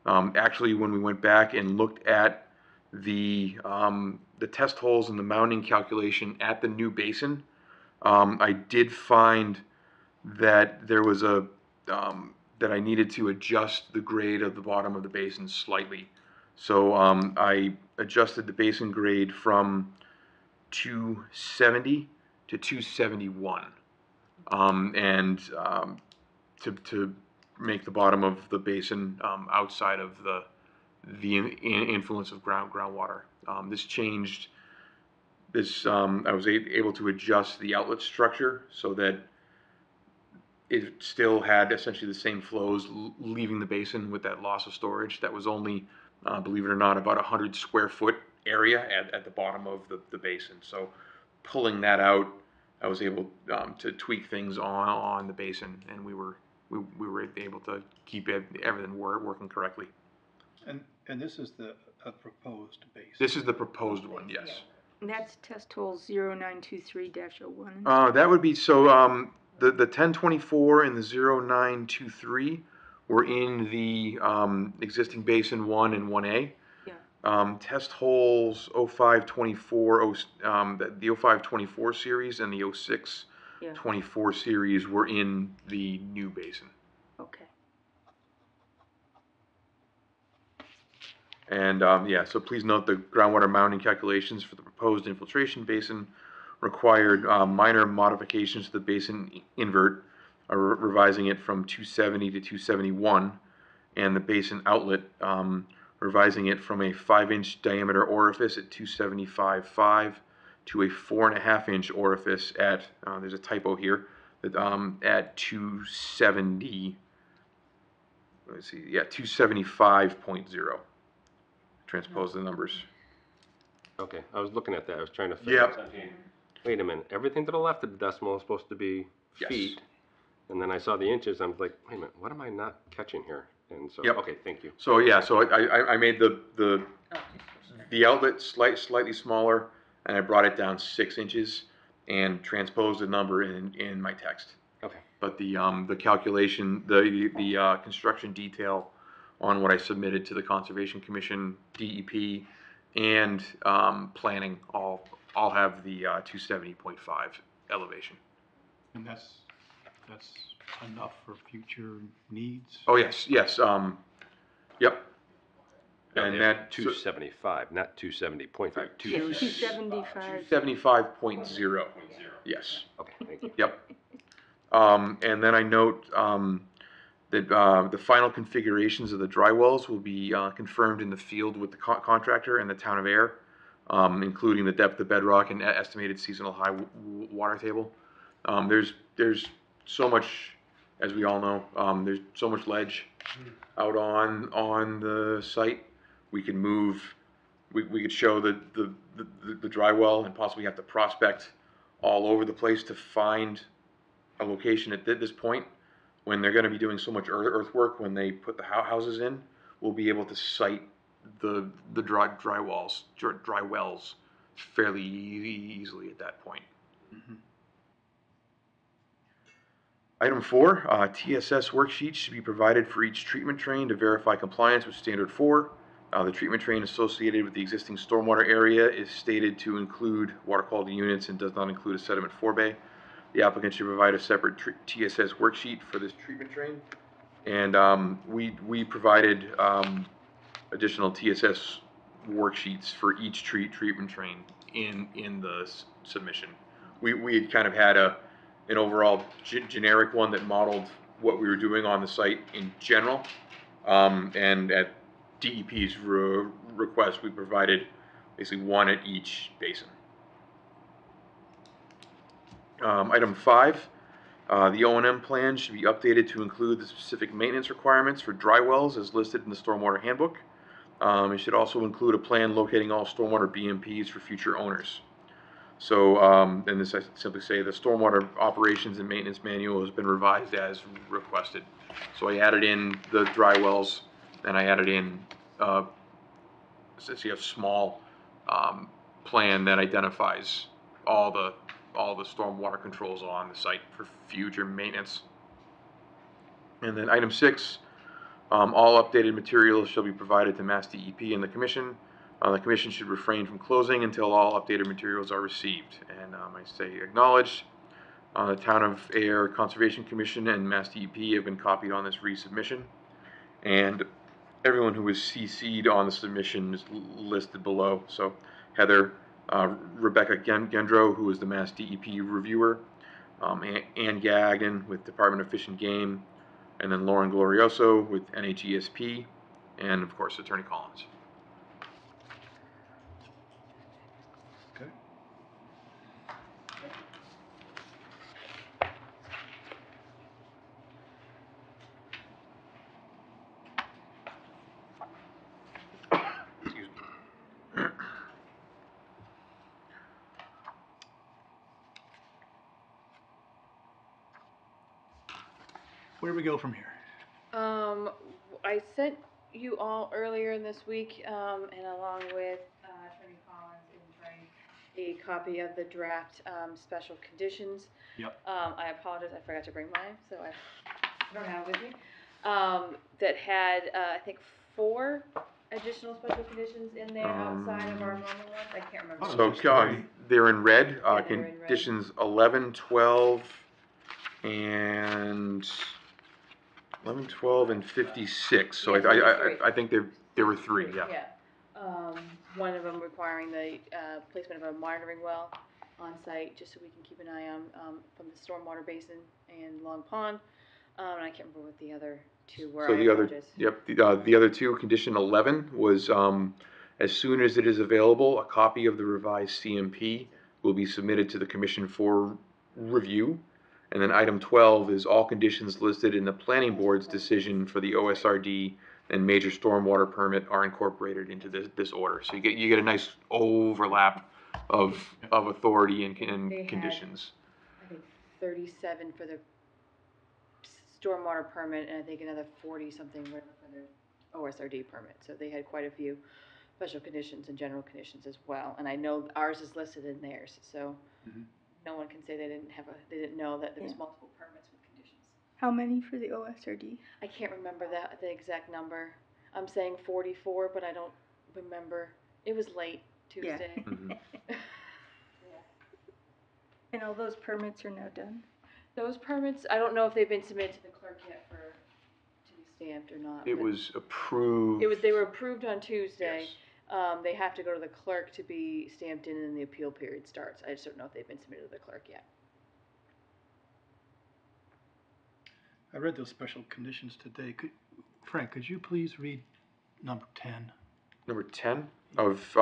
Actually, when we went back and looked at the test holes and the mounding calculation at the new basin, I did find that there was that I needed to adjust the grade of the bottom of the basin slightly. So I adjusted the basin grade from 270 to 271, to make the bottom of the basin outside of the influence of groundwater. This changed. I was able to adjust the outlet structure so that it still had essentially the same flows leaving the basin with that loss of storage. That was only, believe it or not, about 100 square foot area at the bottom of the basin. So pulling that out, I was able to tweak things on the basin, and we were able to keep everything working correctly. And this is the proposed basin. This is the proposed one, yes. And that's test hole 0923-01. That would be, so the 1024 and the 0923 were in the existing basin 1 and 1A. Yeah. Test holes 0524, the 0524 series and the 0624 series were in the new basin. And, yeah, so please note the groundwater mounting calculations for the proposed infiltration basin required, minor modifications to the basin invert, revising it from 270 to 271, and the basin outlet, revising it from a 5-inch diameter orifice at 275.5 to a 4.5-inch orifice at, there's a typo here, at 270, let's see, yeah, 275.0. Transpose the numbers. Okay, I was looking at that, I was trying to figure Yep. out. Wait a minute, everything to the left of the decimal is supposed to be Yes. feet. And then I saw the inches, I'm like, wait a minute, what am I not catching here? And so, Yep. okay, thank you. So, yeah, so I made the outlet slightly smaller, and I brought it down 6 inches and transposed the number in my text. Okay. But the calculation, the construction detail on what I submitted to the Conservation Commission, DEP, and planning all have the 270.5 elevation. And that's enough for future needs? Oh, yes, yep. No, And they have that 275, not 270.5. 275. 275.0, yes. Okay, thank you. Yep. And then I note that the final configurations of the dry wells will be confirmed in the field with the contractor and the town of Ayer, including the depth of bedrock and estimated seasonal high water table. There's so much, as we all know, there's so much ledge out on the site. We can move. We could show the dry well and possibly have to prospect all over the place to find a location at this point. When they're going to be doing so much earthwork, when they put the houses in, we'll be able to site the dry wells fairly easily at that point. Mhm. Item 4, TSS worksheets should be provided for each treatment train to verify compliance with Standard 4. The treatment train associated with the existing stormwater area is stated to include water quality units and does not include a sediment forebay. The applicant should provide a separate TSS worksheet for this treatment train. And we provided additional TSS worksheets for each treatment train in the submission. We had kind of had an overall generic one that modeled what we were doing on the site in general. And at DEP's request, we provided basically one at each basin. Item 5, the O&M plan should be updated to include the specific maintenance requirements for dry wells as listed in the Stormwater Handbook. It should also include a plan locating all stormwater BMPs for future owners. So, and this I simply say the Stormwater Operations and Maintenance Manual has been revised as requested. So I added in the dry wells, and I added in, since you have small plan that identifies all the stormwater controls on the site for future maintenance. And then item 6, all updated materials shall be provided to Mass DEP and the Commission. The Commission should refrain from closing until all updated materials are received. And I say acknowledged. The Town of Ayer Conservation Commission and Mass DEP have been copied on this resubmission. And everyone who was CC'd on the submission is listed below. So Heather, Rebecca Gendro, who is the Mass DEP reviewer, Ann Gagnon with Department of Fish and Game, and then Lauren Glorioso with NHESP, and of course Attorney Collins. Okay. Excuse me. Where do we go from here? I sent you all earlier in this week, and along with Attorney Collins and Frank, a copy of the draft special conditions. Yep. I apologize, I forgot to bring mine, so I don't have it with me. That had, I think, 4 additional special conditions in there outside of our normal ones. I can't remember. Oh, So they're in red. Yeah, they're in red. Conditions 11, 12, and 11, 12, and 56. So Yeah, so there were I think there were 3. Yeah. Yeah. One of them requiring the placement of a monitoring well on site, just so we can keep an eye on from the stormwater basin and Long Pond. And I can't remember what the other two were. So I the other, apologize. yep, the other two, condition 11 was, as soon as it is available, a copy of the revised CMP will be submitted to the commission for review. And then item 12 is all conditions listed in the planning board's decision for the OSRD and major stormwater permit are incorporated into this order. So you get a nice overlap of authority and They had, conditions. I think 37 for the stormwater permit, and I think another 40-something for the OSRD permit. So they had quite a few special conditions and general conditions as well. And I know ours is listed in theirs, so no one can say they didn't know that there was multiple permits with conditions. How many for the OSRD? I can't remember the exact number. I'm saying 44, but I don't remember. It was late Tuesday. Yeah. And all those permits are now done? Those permits, I don't know if they've been submitted to the clerk yet to be stamped or not. It but was approved. They were approved on Tuesday. Yes. They have to go to the clerk to be stamped in, and the appeal period starts. I just don't know if they've been submitted to the clerk yet. I read those special conditions today. Frank, could you please read number 10? Number 10 of,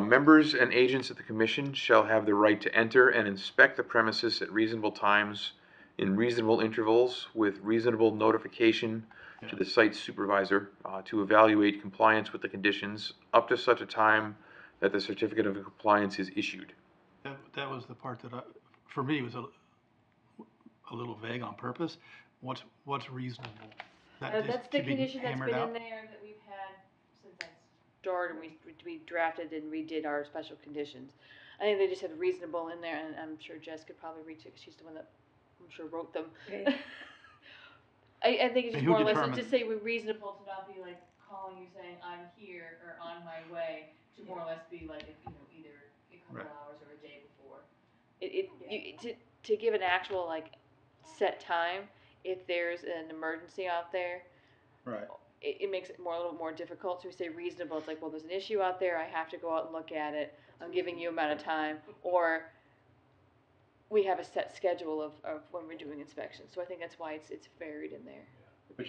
members and agents of the commission shall have the right to enter and inspect the premises at reasonable times in reasonable intervals with reasonable notification to the site supervisor to evaluate compliance with the conditions up to such a time that the certificate of compliance is issued. That was the part that for me was a little vague on purpose. What's reasonable? That's the condition that's been in there that we've had since I started. We drafted and redid our special conditions. I think they just had reasonable in there, and I'm sure Jess could probably reach it because she's the one that I'm sure wrote them. Okay. I think it's just more or less determined? just say we're reasonable to not be like calling you saying I'm here or on my way. To more or less be like either a couple hours or a day before. To give an actual like set time if there's an emergency out there. Right. It makes it a little more difficult. So we say reasonable. It's like, well, there's an issue out there. I have to go out and look at it. I'm giving you amount of time, or we have a set schedule of when we're doing inspections. So I think that's why it's varied in there. But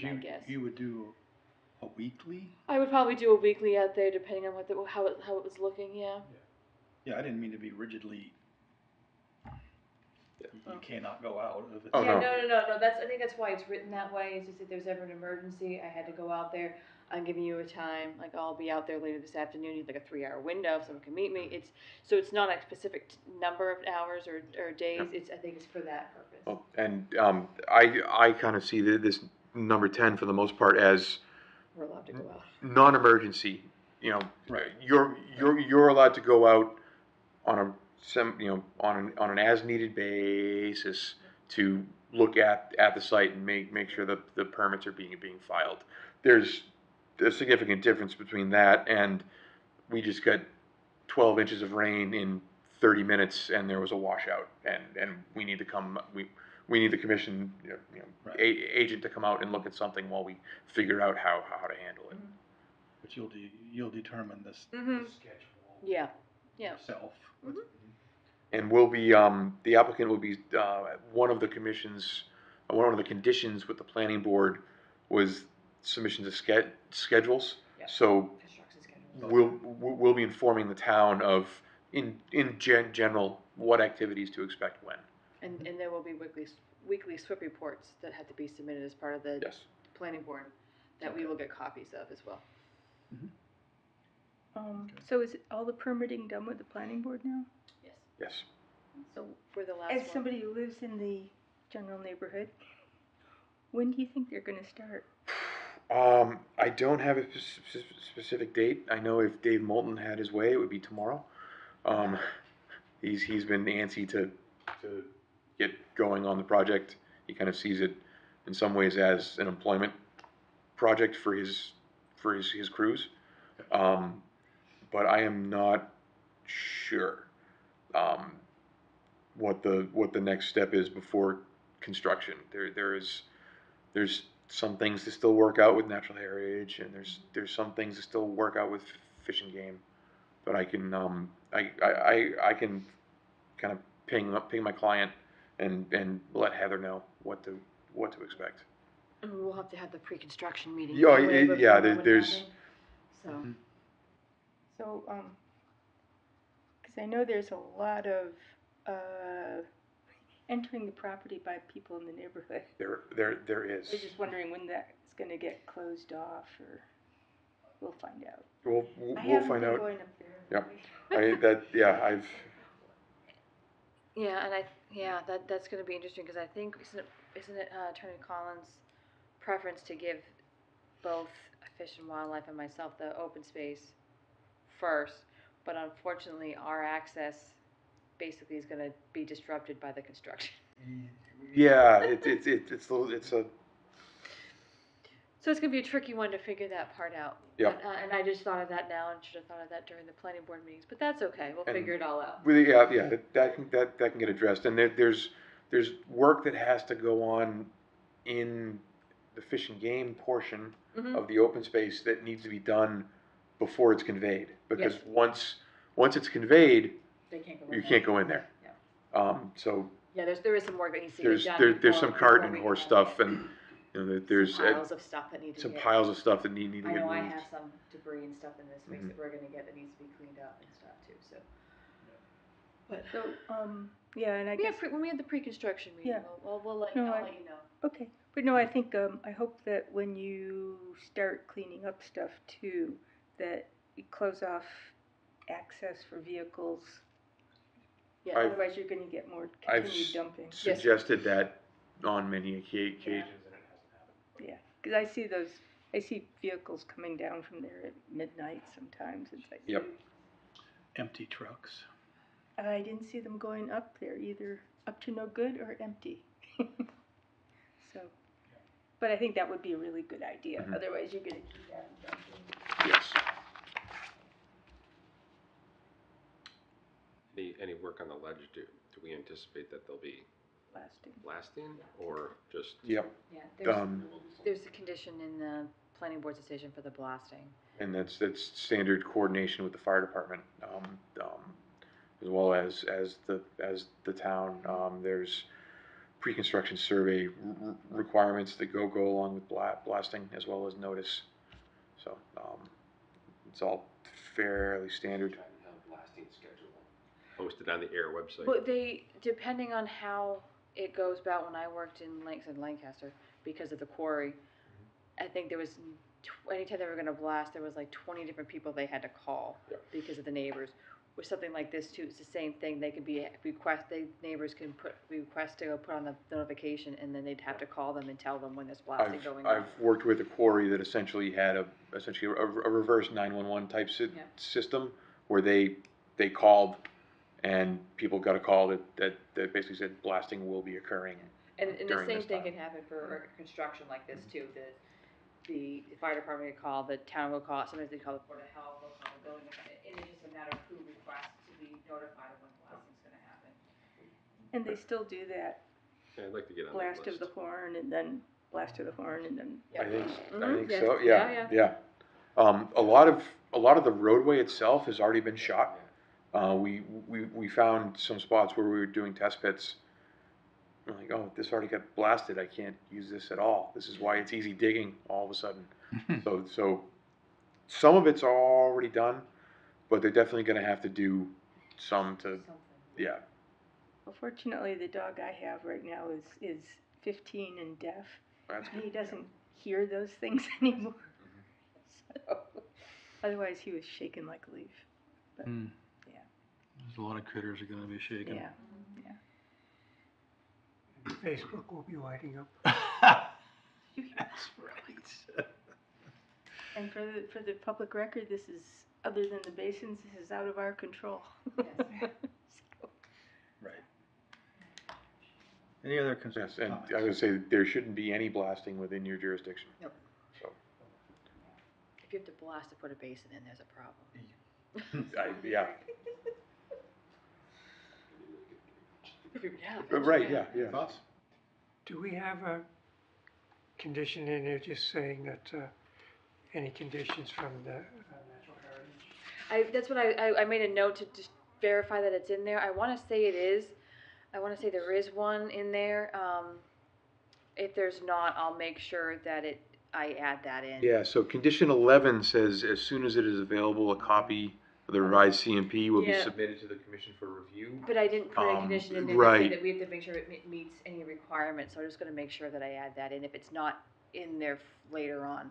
you would do a weekly? I would probably do a weekly out there, depending on how it was looking. Yeah. Yeah, I didn't mean to be rigidly. You cannot go out. If it's Oh, no. No. I think that's why it's written that way. It's just if there's ever an emergency, I had to go out there. I'm giving you a time. Like I'll be out there later this afternoon. You'd like a 3-hour window, so someone can meet me. It's not a specific number of hours or days. I think it's for that purpose. Oh, and I kind of see this number 10 for the most part as We're allowed to go out. non-emergency. Right. You're allowed to go out on on an as-needed basis to look at the site and make sure that the permits are being filed. There's a significant difference between that and we just got 12 inches of rain in 30 minutes and there was a washout and we need the commission agent to come out and look at something while we figure out how to handle it. But you'll determine this Mhm. the schedule. Yeah. Yourself. And will be the applicant will be one of the conditions with the planning board was submission of schedules. Yeah. So Construction schedule. we'll be informing the town of in general what activities to expect when. And there will be weekly SWIP reports that have to be submitted as part of the Yes. planning board that we will get copies of as well. So is all the permitting done with the planning board now? Yes. Yes. So for the last As one. somebody who lives in the general neighborhood, when do you think they're gonna start? I don't have a specific date. I know if Dave Moulton had his way, it would be tomorrow. He's been antsy to get going on the project. He kind of sees it in some ways as an employment project for his crews. But I am not sure what the next step is before construction. There's some things to still work out with natural heritage, and there's some things to still work out with Fish and Game. But I can I can kind of ping my client and let Heather know what to expect. And we'll have to have the pre-construction meeting. Yeah, anyway before yeah. that would There's happen. So, So, because I know there's a lot of entering the property by people in the neighborhood. there I is. was just wondering when that's going to get closed off, or we'll find out. We'll find out. Going up there. Yep. I've. yeah, and that's going to be interesting because I think isn't it Attorney Collins' preference to give both Fish and Wildlife and myself the open space first, but unfortunately our access basically is going to be disrupted by the construction. Yeah, it's a little, it's a. So it's going to be a tricky one to figure that part out. Yep. And I just thought of that now and should have thought of that during the planning board meetings, but that's okay. We'll And figure it all out. Really, yeah, that can get addressed, and there's work that has to go on in the Fish and Game portion Mhm. of the open space that needs to be done before it's conveyed, because Yes. once it's conveyed, They can't go in you there. can't go in there. Yeah. So Yeah, there is some work that needs to get there's done. there's some cart before and we horse have stuff, and there's some piles of stuff that need to some get. piles of stuff that need to I get know I moved. have some debris and stuff in this space Mhm. that we're gonna get that needs to be cleaned up and stuff too, so. But, So, yeah, and I guess. when we have the pre-construction meeting, Yeah. we'll let, No, I'll let you know. Okay, but no, I think, I hope that when you start cleaning up stuff too, that you close off access for vehicles. Yeah, I've- Otherwise, you're gonna get more I've continued dumping. suggested that on many occasions, and it hasn't happened. Yeah, because I see vehicles coming down from there at midnight sometimes. It's like. Yep. Empty trucks. I didn't see them going up there, either up to no good or empty. So, but I think that would be a really good idea. Mhm. Otherwise, you're gonna keep that dumping. Yes. Any work on the ledge, do we anticipate that they'll be Blasting. blasting, or just? Yep. Yeah, there's a condition in the planning board's decision for the blasting. And that's standard coordination with the fire department, as well as the town. There's pre-construction survey requirements that go along with blasting, as well as notice. So it's all fairly standard. Blasting schedule posted on the Ayer website. But depending on how it goes about, when I worked in Lancaster, because of the quarry, I think there was, anytime they were gonna blast, there was like 20 different people they had to call because of the neighbors. With something like this too, it's the same thing. They could be neighbors can request to go put on the notification, and then they'd have to call them and tell them when there's blasting going on. I've worked with a quarry that essentially had a reverse 911 type system, where they called, and people got a call that basically said blasting will be occurring. And the during same this thing time. can happen for construction like this too. The fire department will call, the town will call, sometimes they call the Board of Health, they'll call the building department. And it's just a matter of who requests to be notified of when blasting's gonna happen. And they still do that Yeah, I'd like to get on blast that of list. the horn, and then blast of the horn, and then. I think Yes. so. Yeah. Yeah. A lot of the roadway itself has already been shot. We found some spots where we were doing test pits. We're like, oh, this already got blasted. I can't use this at all. This is why it's easy digging all of a sudden. So some of it's already done, but they're definitely going to have to do some to, yeah. Well, fortunately, the dog I have right now is 15 and deaf. That's And he doesn't hear those things anymore. So, otherwise, he was shaking like a leaf. But, yeah. There's a lot of critters are gonna be shaken. Yeah. Facebook will be lighting up. That's right. And for the public record, this is, other than the basins, this is out of our control. Yes. So, Right. Any other concerns? Yes, and I would say there shouldn't be any blasting within your jurisdiction. Nope. So, If you have to blast to put a basin in, there's a problem. yeah. Yeah. Right, yeah. Thoughts? Do we have a condition in there just saying that, any conditions from the natural heritage? That's what I made a note to just verify that it's in there. I wanna say it is. I wanna say there is one in there. If there's not, I'll make sure that I add that in. Yeah, so condition 11 says, as soon as it is available, a copy of the revised CMP will be Yeah. submitted to the commission for review. But I didn't put a condition in there that right. said that we have to make sure it meets any requirements, so I'm just gonna make sure that I add that in if it's not in there later on.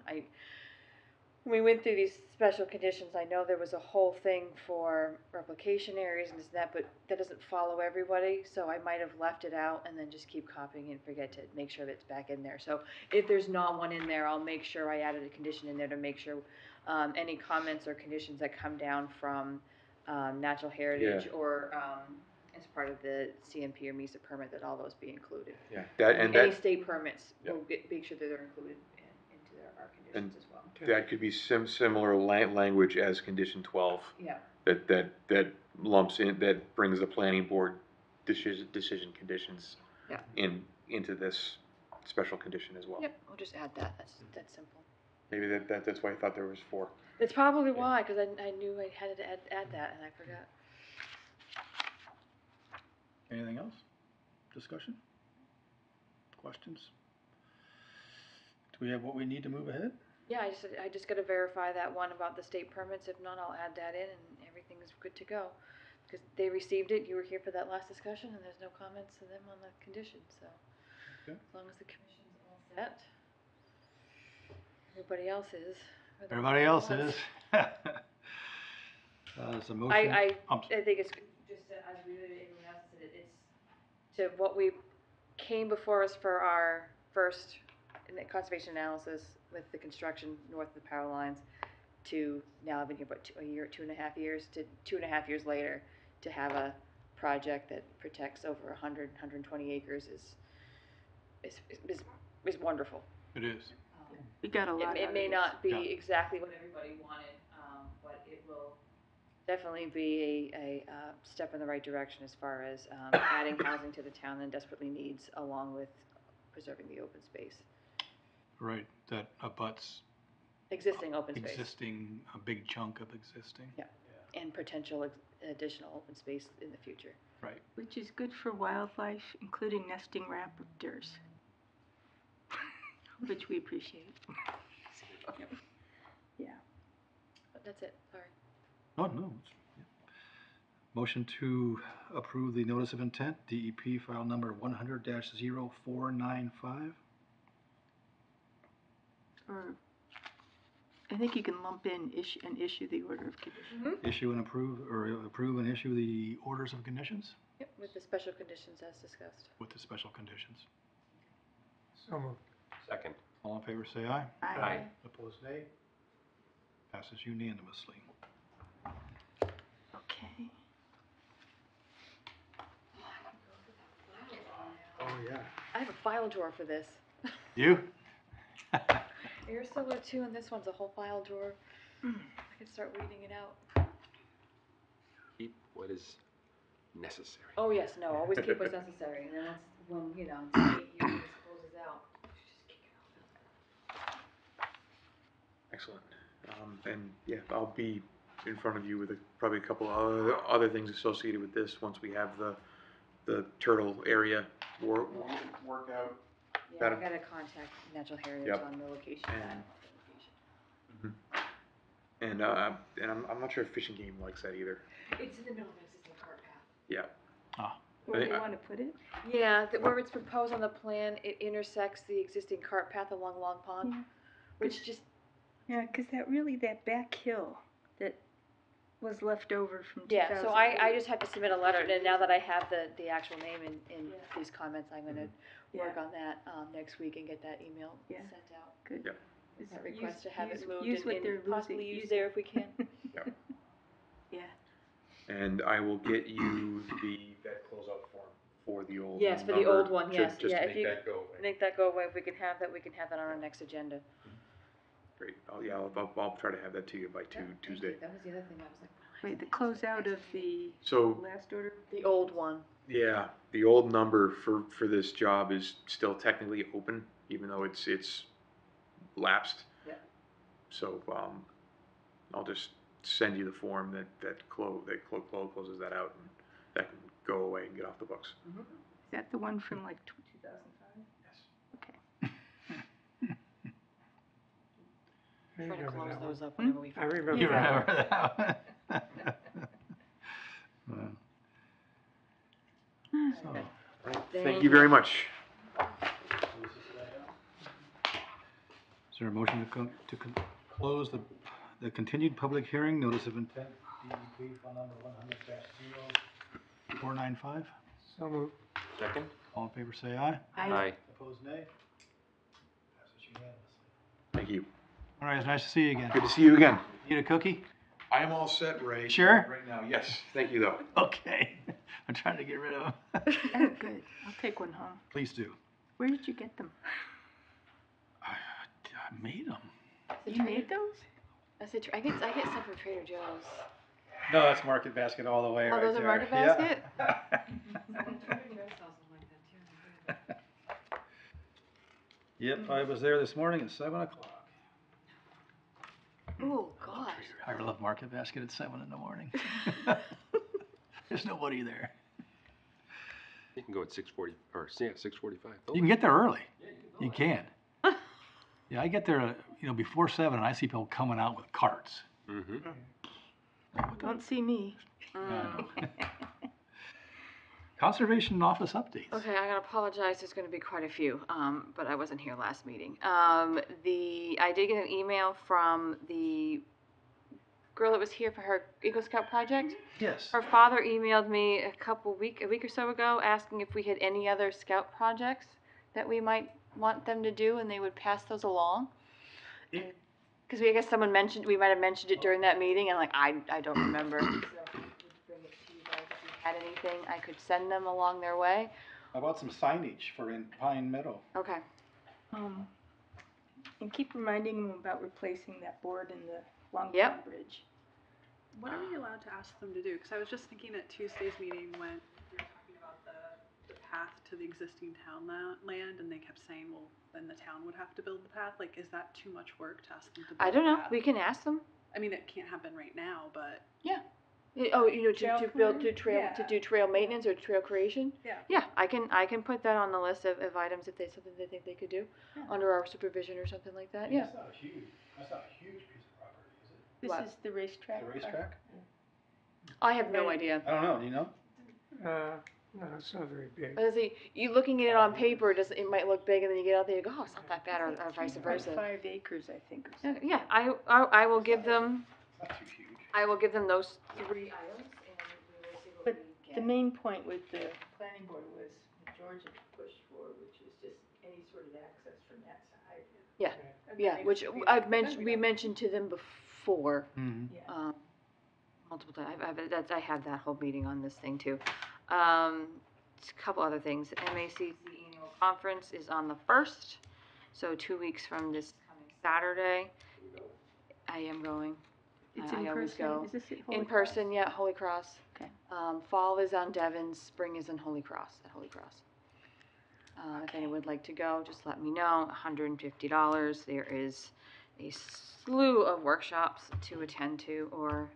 When we went through these special conditions, I know there was a whole thing for replication areas and this and that, but that doesn't follow everybody, so I might have left it out and then just keep copying and forget to make sure that it's back in there. So if there's not one in there, I'll make sure I added a condition in there to make sure any comments or conditions that come down from natural heritage or as part of the CMP or MISA permit, that all those be included. Yeah, Any state permits, Yep. we'll make sure that they're included into our conditions as well. that could be similar language as condition 12. Yeah. That lumps in, that brings the planning board decision conditions Yeah. into this special condition as well. Yep, I'll just add that. That's simple. Maybe that's why I thought there was 4. That's probably why, because I knew I had to add that and I forgot. Anything else? Discussion? Questions? Do we have what we need to move ahead? Yeah, I just got to verify that one about the state permits. If not, I'll add that in and everything is good to go. Because they received it, you were here for that last discussion, and there's no comments to them on the conditions, so. Okay. As long as the commission's all set, everybody else is. or the Everybody else ones. is. There's a motion. I think it's just as we did, everyone else said it, it's to what we came before us for our first conservation analysis with the construction north of the power lines to now I've been here about 2.5 years to 2.5 years later to have a project that protects over 120 acres is wonderful. It is. We got a lot out It of may this. not be Yeah. exactly what everybody wanted, but it will definitely be a step in the right direction as far as adding housing to the town that desperately needs, along with preserving the open space, Right, that abuts existing open space, existing, a big chunk of existing. Yeah. and potential additional open space in the future. Right. Which is good for wildlife, including nesting raptors, which we appreciate. Yeah. But that's it, sorry. Oh, no. Motion to approve the notice of intent, DEP file number 100-0495. Or, I think you can lump in issue the order of conditions. Issue and approve, or approve and issue the orders of conditions Yep, with the special conditions as discussed. with the special conditions. So moved. Second. All in favor, say aye. Aye. Opposed, nay. Passes unanimously. Okay. Oh, yeah. I have a file drawer for this. You? Air Solar 2 and this one's a whole file drawer. I can start reading it out. Keep what is necessary. Oh, yes, no, always keep what's necessary, and then it's when, it's 8 years, this closes out. Just kick it out. Excellent. And yeah, I'll be in front of you with probably a couple other things associated with this once we have the turtle area work out. Yeah, I gotta contact Natural Heritage Yep. on the location. And I'm not sure if Fish and Game likes that either. It's in the middle of an existing cart path. Yeah. Where do you want to put it? Yeah, where it's proposed on the plan, it intersects the existing cart path along Long Pond, Yeah. which just, Yeah, because that back hill that was left over from 2000. yeah, so I just have to submit a letter, and now that I have the actual name in these comments, I'm gonna work on that next week and get that email sent out. Good. Yep. That request to have it moved use what they're and possibly losing. used there if we can. Yeah. And I will get you that closeout form for the old. Yes, for the number, old one, yes, Just yeah, to if make you that go away. make that go away, if we can have that on our next agenda. Great. I'll try to have that to you by Tuesday. That was the other thing I was like. Wait, the closeout of the So last order? The old one. Yeah, the old number for this job is still technically open, even though it's lapsed. Yeah. So, I'll just send you the form that closes that out, and that can go away and get off the books. Is that the one from like 2005? Yes. Okay. I Try to remember close that those one. up whenever we. I remember You that one. remember that one? So, Thank you very much. is there a motion to close the continued public hearing, notice of intent, DEP file number 100-0495? So moved. Second? All in favor, say aye. Aye. Opposed, nay. Passes unanimously. Thank you. All right, it's nice to see you again. Good to see you again. Need a cookie? I am all set, Ray. Sure? Right now, yes. Thank you, though. Okay. I'm trying to get rid of them. Oh, good. I'll take one home. Please do. Where did you get them? I made them. You made those? I get some from Trader Joe's. No, that's Market Basket all the way Oh, right those are there. Market Yeah. Basket? Yep, I was there this morning at 7 o'clock. Oh, gosh. I love Market Basket at 7 in the morning. There's nobody there. You can go at 6:40, or, yeah, 6:45. You can get there early. You can. Yeah, I get there, before 7, and I see people coming out with carts. Mm-hmm. Don't see me. Conservation Office updates. Okay, I gotta apologize. There's gonna be quite a few, but I wasn't here last meeting. I did get an email from the girl that was here for her Eagle Scout project. Yes. Her father emailed me a week or so ago, asking if we had any other scout projects that we might want them to do, and they would pass those along. Because I guess we might have mentioned it during that meeting, and I don't remember. So bring it to you guys if you had anything I could send them along their way. How about some signage for in Pine Meadow? Okay. And keep reminding them about replacing that board in the Long Yep. Bridge. What are we allowed to ask them to do? Because I was just thinking at Tuesday's meeting when we were talking about the path to the existing town land, and they kept saying, well, then the town would have to build the path. Like, is that too much work to ask them to build I don't the know. path? We can ask them. I mean, it can't happen right now, but Oh, Trail to build clearing? to do trail maintenance or trail creation. yeah. Yeah, I can put that on the list of items if something they think they could do under our supervision or something like that. Yeah. That's not a huge piece of property, is it? This What? is the racetrack. The racetrack? I have no idea. I don't know, do you know? No, it's not very big. But you looking at it on paper, it might look big, and then you get out there, you go, oh, it's not that bad, or vice versa. 5 acres, I think. Or something. Yeah, I will give them. It's not too huge. I will give them those 3 items, and we will see what But we the get. main point with the planning board was what Georgia pushed for, which is just any sort of access from that side. Yeah. And Yeah, then which it could be I've like we mentioned to them before. Mm-hmm. Yeah. Multiple times. I had that whole meeting on this thing too. A couple other things. MACC annual conference is on the 1st, so 2 weeks from this coming Saturday. I am going. It's I in always person. go. Is this at Holy In Cross? person, yeah, Holy Cross. Okay. Fall is on Devon's, spring is in Holy Cross, at Holy Cross. If anyone would like to go, just let me know. $150. There is a slew of workshops to attend to, or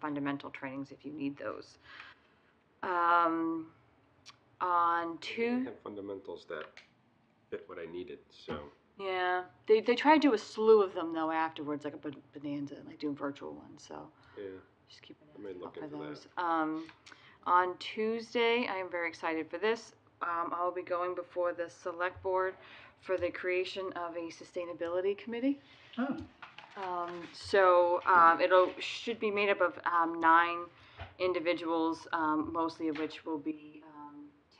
fundamental trainings if you need those. On I Tuesday, have fundamentals that fit what I needed, so. yeah, they try to do a slew of them though afterwards, like a bonanza, like doing virtual ones. So Yeah. just keep I an may eye look out for into those. On Tuesday, I am very excited for this. I'll be going before the select board for the creation of a sustainability committee. Oh. Should be made up of 9 individuals, mostly of which will be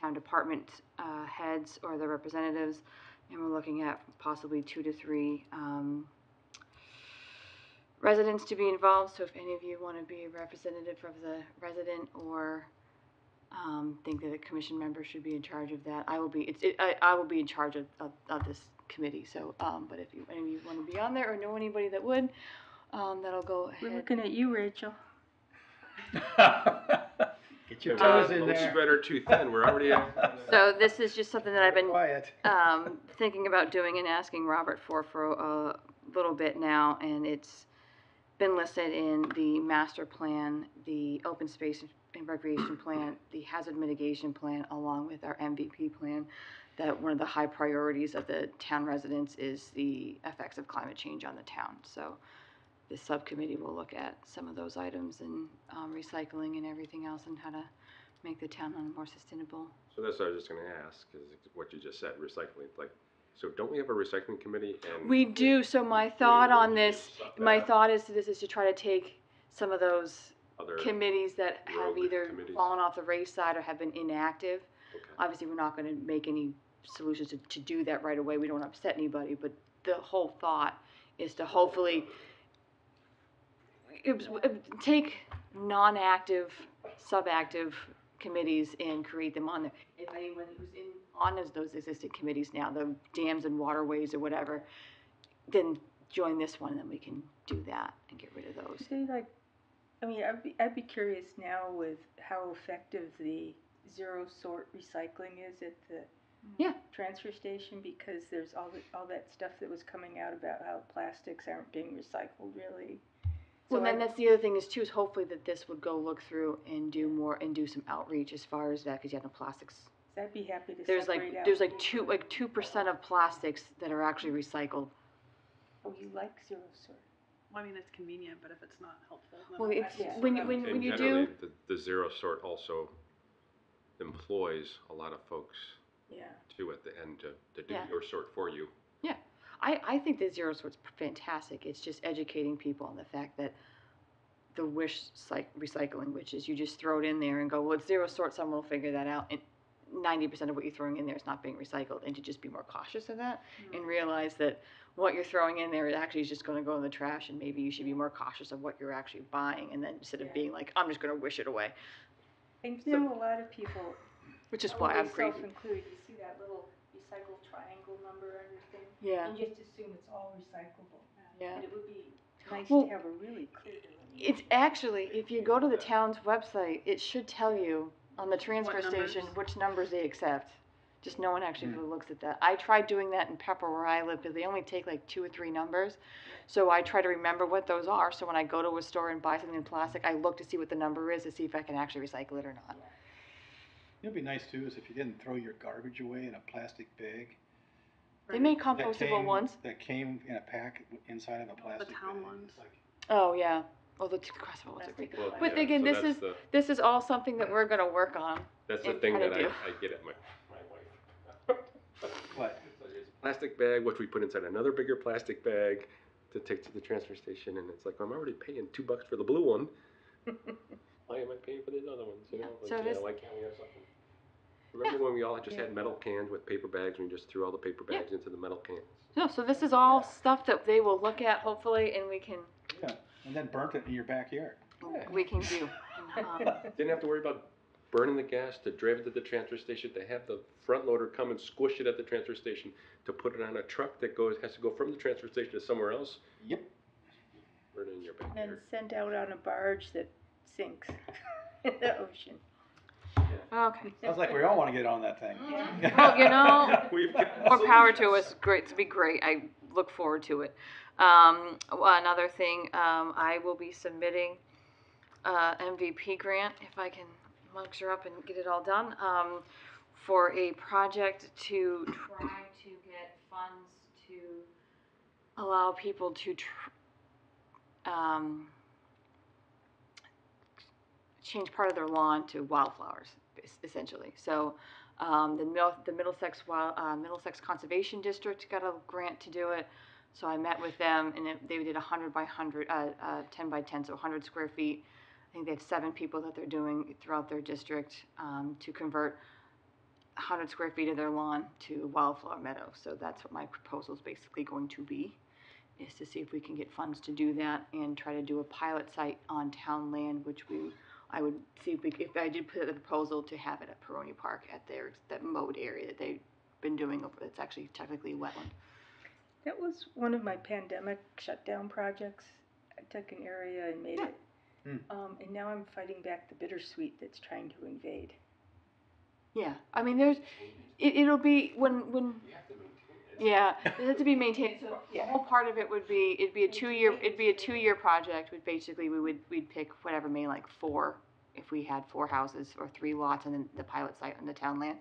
town department heads or their representatives, and we're looking at possibly 2 to 3 residents to be involved. So if any of you want to be a representative of the resident or think that a commission member should be in charge of that, I will be. I will be in charge of this committee. So, but if any of you want to be on there or know anybody that would, that'll go ahead. We're looking at you, Rachel. Get Get your toes in Don't there. spread her too thin, we're already So this is just something that I've been Quiet. thinking about doing and asking Robert for a little bit now, and it's been listed in the master plan, the open space and recreation plan, the hazard mitigation plan, along with our MVP plan, that one of the high priorities of the town residents is the effects of climate change on the town. So this subcommittee will look at some of those items and recycling and everything else, and how to make the town more sustainable. So that's what I was just gonna ask, is what you just said, recycling, like, so don't we have a recycling committee? And We do. So my thought on this, my thought is to try to take some of those other committees that have rogue either committees? fallen off the race side or have been inactive. Okay. Obviously, we're not going to make any solutions to do that right away. We don't want to upset anybody, but the whole thought is to hopefully take non-active, sub-active committees and create them on there. If anyone who's on those existing committees now, the dams and waterways or whatever, then join this one, and then we can do that and get rid of those. See, like, I mean, I'd be curious now with how effective the zero sort recycling is at the transfer station, because there's all that stuff that was coming out about how plastics aren't being recycled really. Well, then that's the other thing is too, is hopefully that this would go look through and do more and do some outreach as far as that, because you have no plastics. I'd be happy to There's separate out. there's 2% of plastics that are actually recycled. Oh, you like zero sort? Well, I mean, it's convenient, but if it's not helpful, then Well, it's, Yeah. when And you generally, do, the zero sort also employs a lot of folks Yeah. too at the end to do Yeah. your sort for you. I think the zero sort's fantastic. It's just educating people on the fact that the wish recycling, which is you just throw it in there and go, well, it's zero sort, someone will figure that out. And 90% of what you're throwing in there is not being recycled, and to just be more cautious of that and realize that what you're throwing in there actually is just going to go in the trash, and maybe you should be more cautious of what you're actually buying, and then instead of being like, I'm just going to wish it away. I know a lot of people, Which is why I'm crazy. self-included, you see that little recycle triangle number on your thing? Yeah. And just assume it's all recyclable. Yeah. And it would be nice Well, to have a really clear It's actually, if you go to the town's website, it should tell you on the transfer What numbers? station which numbers they accept. Just no one actually really looks at that. I tried doing that in Pepper where I live, because they only take like 2 or 3 numbers. So I try to remember what those are. So when I go to a store and buy something in plastic, I look to see what the number is to see if I can actually recycle it or not. It'd be nice too is if you didn't throw your garbage away in a plastic bag. They make that compostable came- ones. That came in a pack inside of a plastic bag. town ones. It's like, Oh, yeah. Oh, the crossable ones are great. But again, so this that's this is all something that we're gonna work on. That's the and thing try that to do. I get at my wife. What? So there's a plastic bag, which we put inside another bigger plastic bag to take to the transfer station, and it's like, I'm already paying $2 for the blue one. Why am I paying for these other ones? You know, So like, this- why can't we have something? Remember when we all just had metal cans with paper bags, and we just threw all the paper bags into the metal cans? No, so this is all stuff that they will look at hopefully, and we can Yeah, and then burnt it in your backyard. do. Didn't have to worry about burning the gas to drive it to the transfer station, to have the front loader come and squish it at the transfer station, to put it on a truck that has to go from the transfer station to somewhere else. Yep. Burn it in your And backyard. sent out on a barge that sinks in the ocean. Okay. Sounds like we all want to get on that thing. Well, you know, We've got more power to us. Great, to be great. I look forward to it. Another thing, I will be submitting MVP grant if I can muster up and get it all done for a project to try to get funds to allow people to change part of their lawn to wildflowers, essentially. So the Middlesex Conservation District got a grant to do it. So I met with them, and they did 100 by 100, 10 by 10, so 100 square feet. I think they have 7 people that they're doing throughout their district to convert 100 square feet of their lawn to wildflower meadow. So that's what my proposal is basically going to be, is to see if we can get funds to do that and try to do a pilot site on town land, which I would see if I did put the proposal to have it at Peroni Park at that mowed area that they've been doing over. It's actually technically wetland. That was one of my pandemic shutdown projects. I took an area and made it And now I'm fighting back the bittersweet that's trying to invade. Yeah, I mean, it'll be when, yeah, it has to be maintained, so the whole part of it would be, it'd be a 2-year project, would basically, we'd pick whatever, maybe like 4, if we had 4 houses or 3 lots and then the pilot site on the town land,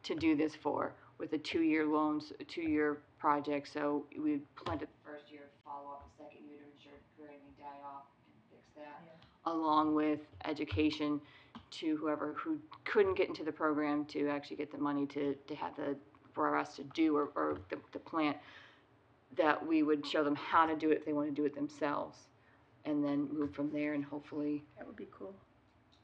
to do this for, with a 2-year loans, a 2-year project, so we'd plant it the first year, follow up the second year to ensure grading die off and fix that, along with education to whoever who couldn't get into the program to actually get the money to have for us to do or the plant, that we would show them how to do it if they want to do it themselves, and then move from there, and hopefully That would be cool.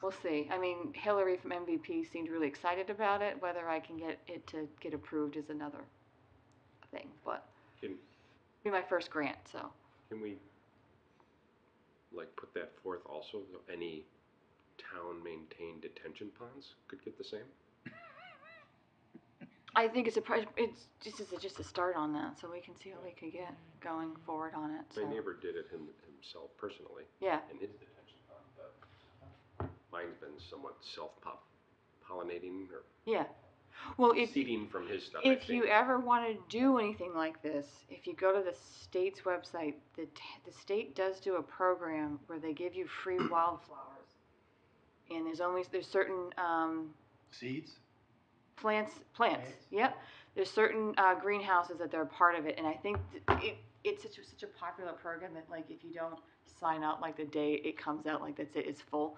we'll see. I mean, Hillary from MVP seemed really excited about it. Whether I can get it to get approved is another thing, but it'll be my first grant, so. Can we, like, put that forth also, any town-maintained detention ponds could get the same? I think it's just a start on that, so we can see what we can get going forward on it. So. My neighbor did it himself personally. Yeah. In his detention pond, but mine's been somewhat self-pollinating or. Yeah. Well, seeding from his stuff. If you ever want to do anything like this, if you go to the state's website, the state does do a program where they give you free wildflowers, and there's certain Seeds? plants. Yep. There's certain greenhouses that they're a part of it, and I think it's such a popular program that, like, if you don't sign up, like, the day it comes out, like, that's it, it's full.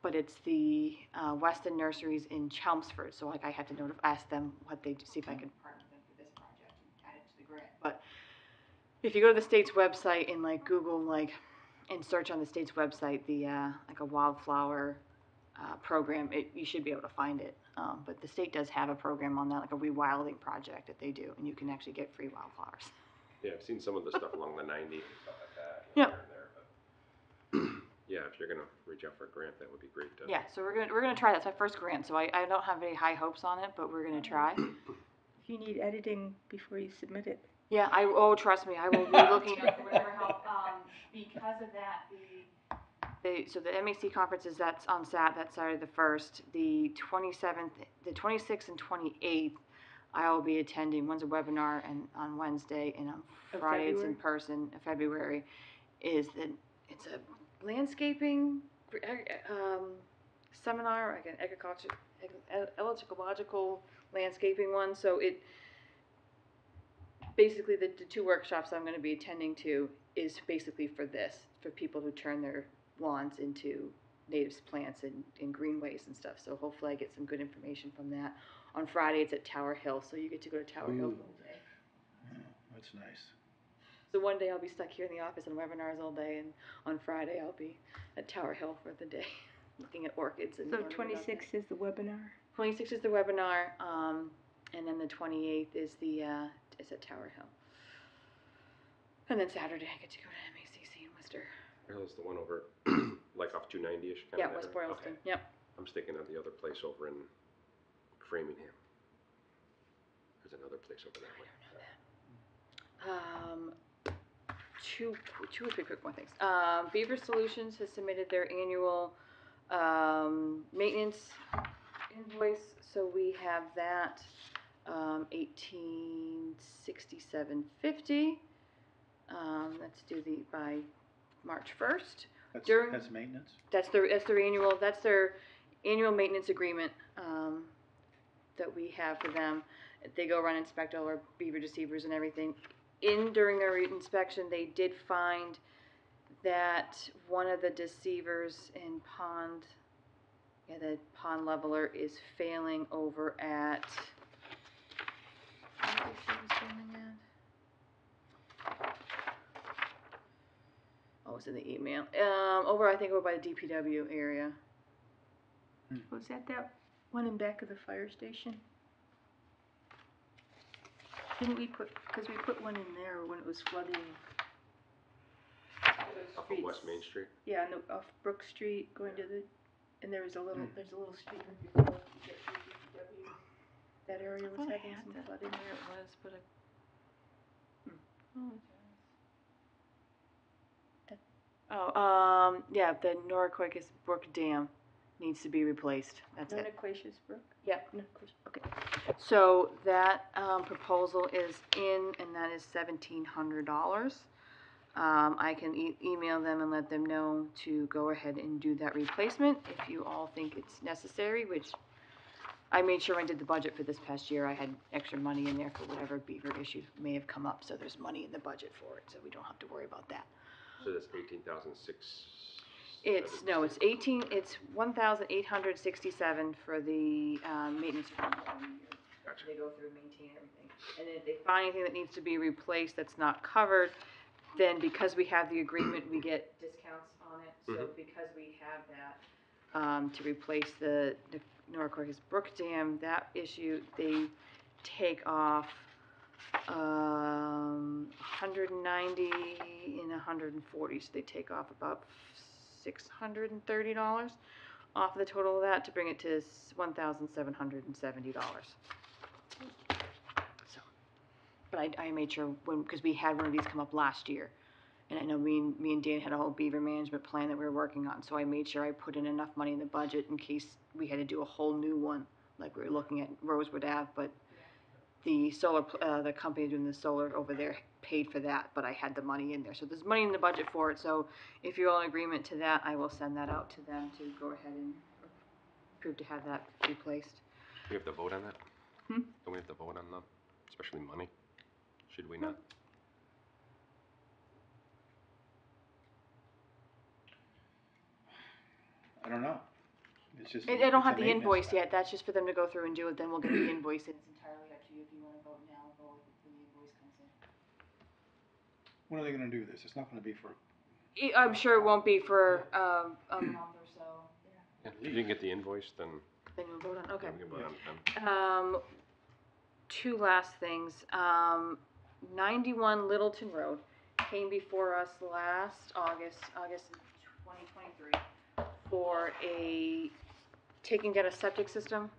But it's the Weston Nurseries in Chelmsford, so, like, I had to ask them what they do, see if I can partner with them for this project and add it to the grant. But if you go to the state's website and, like, Google, like, and search on the state's website the like a wildflower program, you should be able to find it. But the state does have a program on that, like a rewilding project that they do, and you can actually get free wildflowers. Yeah, I've seen some of the stuff along the 90 and stuff like that. Yep. Here and there, but yeah, if you're gonna reach out for a grant, that would be great. Yeah, so we're gonna try. That's my first grant, so I don't have any high hopes on it, but we're gonna try. If you need editing before you submit it. Yeah, trust me, I will be looking out for whatever help. Because of that, so the MAC conference is that's Saturday the 1st. The 27th, the 26th and 28th, I will be attending. One's a webinar and on Wednesday, and on Friday it's in person. February it's a landscaping seminar, like an ecological landscaping one. So it basically the 2 workshops I'm going to be attending to is basically for people who turn their lawns into native plants and greenways and stuff. So hopefully I get some good information from that. On Friday it's at Tower Hill, so you get to go to Tower Hill all day. Oh, that's nice. So one day I'll be stuck here in the office on webinars all day, and on Friday I'll be at Tower Hill for the day, looking at orchids. And so 26th is the webinar? 26th is the webinar, and then the 28th is at Tower Hill. And then Saturday I get to go to MACC in Worcester. Hill's the one over, like off 290-ish kind Yeah, of. West Boylston. Okay. Yep. I'm thinking of the other place over in Framingham. There's another place over that way. Two or three quick more things. Beaver Solutions has submitted their annual maintenance invoice, so we have that, $1867.50. That's due by March 1st. That's maintenance? That's their annual maintenance agreement that we have for them. They go around and inspect all our beaver deceivers and everything. During their inspection, they did find that one of the deceivers in the pond leveler is failing over at. What did they say it was failing at? Oh, it's in the email. I think over by the DPW area. Was that one in back of the fire station? Didn't we because we put one in there when it was flooding. Off of West Main Street? Yeah, off Brook Street, going to and there's a little street before you get to DPW. That area was having some flooding there. It was, but Yeah, the Norquist Brook Dam needs to be replaced, that's it. Nonequacious Brook? Yep. Okay. So that, proposal is in, and that is $1,700. I can email them and let them know to go ahead and do that replacement if you all think it's necessary, which I made sure I did the budget for this past year. I had extra money in there for whatever beaver issue may have come up, so there's money in the budget for it, so we don't have to worry about that. So that's 18,006. It's 1,867 for the, maintenance fund. Gotcha. They go through and maintain everything. And if they find anything that needs to be replaced that's not covered, then because we have the agreement, we get discounts on it. So because we have that, to replace the Norquist Brook Dam, that issue, they take off 190 and 140, so they take off about $630 off the total of that to bring it to $1,770. So, but I made sure because we had one of these come up last year, and I know me and Dan had a whole beaver management plan that we were working on, so I made sure I put in enough money in the budget in case we had to do a whole new one, like we were looking at Rosewood Ave, but the solar, the company doing the solar over there paid for that, but I had the money in there. So there's money in the budget for it, so if you're all in agreement to that, I will send that out to them to go ahead and approve to have that replaced. Do we have to vote on that? Don't we have to vote on that, especially money? Should we not? I don't know. It's just. I don't it's have a the maintenance invoice matter. yet, that's just for them to go through and do it, then we'll get the invoice, and it's entirely up to you if you wanna vote now or when the invoice comes in. When are they gonna do this? It's not gonna be for, I'm sure it won't be for, a month or so. Yeah, if you didn't get the invoice, then Then we'll vote on, okay. we can vote on it then. Two last things. 91 Littleton Road came before us last August 2023, for taking down a septic system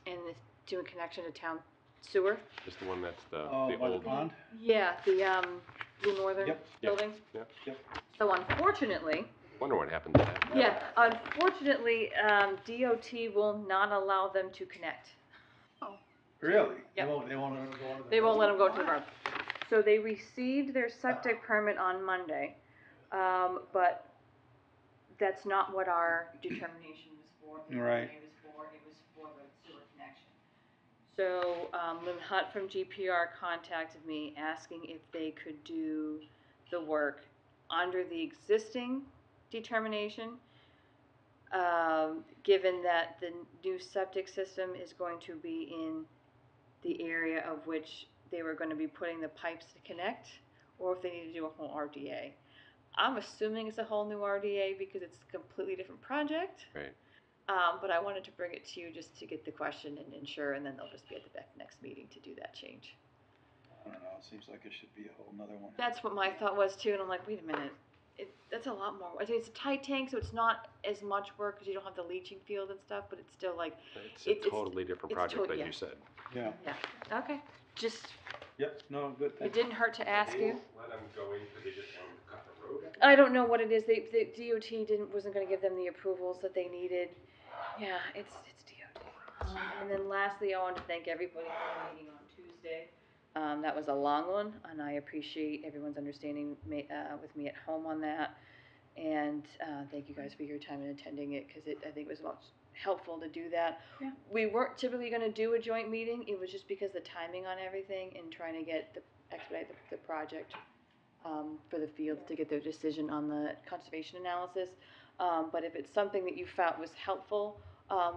and doing connection to town sewer. Just the one that's the by the old. pond? Yeah, the Blue Northern Yep. building. Yep. So unfortunately, Wonder what happened to that. yeah, unfortunately, DOT will not allow them to connect. Really? Yep. They won't let them go under the. They won't let them go to the road. So they received their septic permit on Monday, but that's not what our determination was for. Right. It was for the sewer connection. So, Lynn Hutt from GPR contacted me asking if they could do the work under the existing determination, given that the new septic system is going to be in the area of which they were going to be putting the pipes to connect, or if they need to do a whole RDA. I'm assuming it's a whole new RDA because it's a completely different project. Right. But I wanted to bring it to you just to get the question and ensure, and then they'll just be at the next meeting to do that change. I don't know, it seems like it should be a whole nother one. That's what my thought was too, and I'm like, wait a minute, that's a lot more. I think it's a tight tank, so it's not as much work because you don't have the leaching field and stuff, but it's still like. It's a totally different project, like you said. Yeah. Yeah, okay, just, Yep, no, good, it didn't hurt to ask you. Let them go in because they just wanted to cut the road. I don't know what it is, the DOT wasn't gonna give them the approvals that they needed. Yeah, it's DOT. And then lastly, I want to thank everybody for the meeting on Tuesday. That was a long one, and I appreciate everyone's understanding with me at home on that. And thank you guys for your time in attending it, because I think it was much helpful to do that. Yeah. We weren't typically going to do a joint meeting. It was just because the timing on everything and trying to expedite the project for the fields to get their decision on the conservation analysis. But if it's something that you felt was helpful,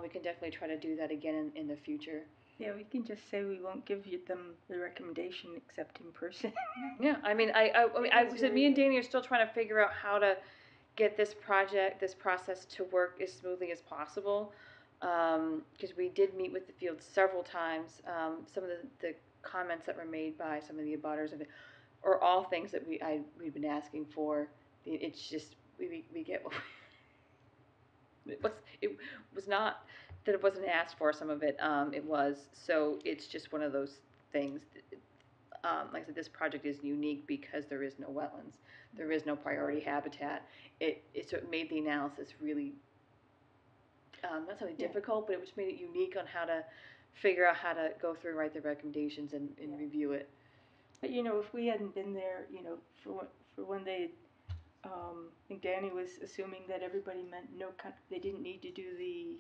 we can definitely try to do that again in the future. Yeah, we can just say we won't give them the recommendation except in person. Yeah, I mean, I said me and Danny are still trying to figure out how to get this process to work as smoothly as possible. Because we did meet with the field several times. Some of the comments that were made by some of the abutters are all things that we've been asking for. It's just we get it was not that it wasn't asked for. Some of it it was, so it's just one of those things. like I said, this project is unique because there is no wetlands, there is no priority habitat. So it made the analysis really, not necessarily difficult, but it just made it unique on how to figure out how to go through, write the recommendations and review it. But, you know, if we hadn't been there, you know, for when they, I think Danny was assuming that everybody meant they didn't need to do the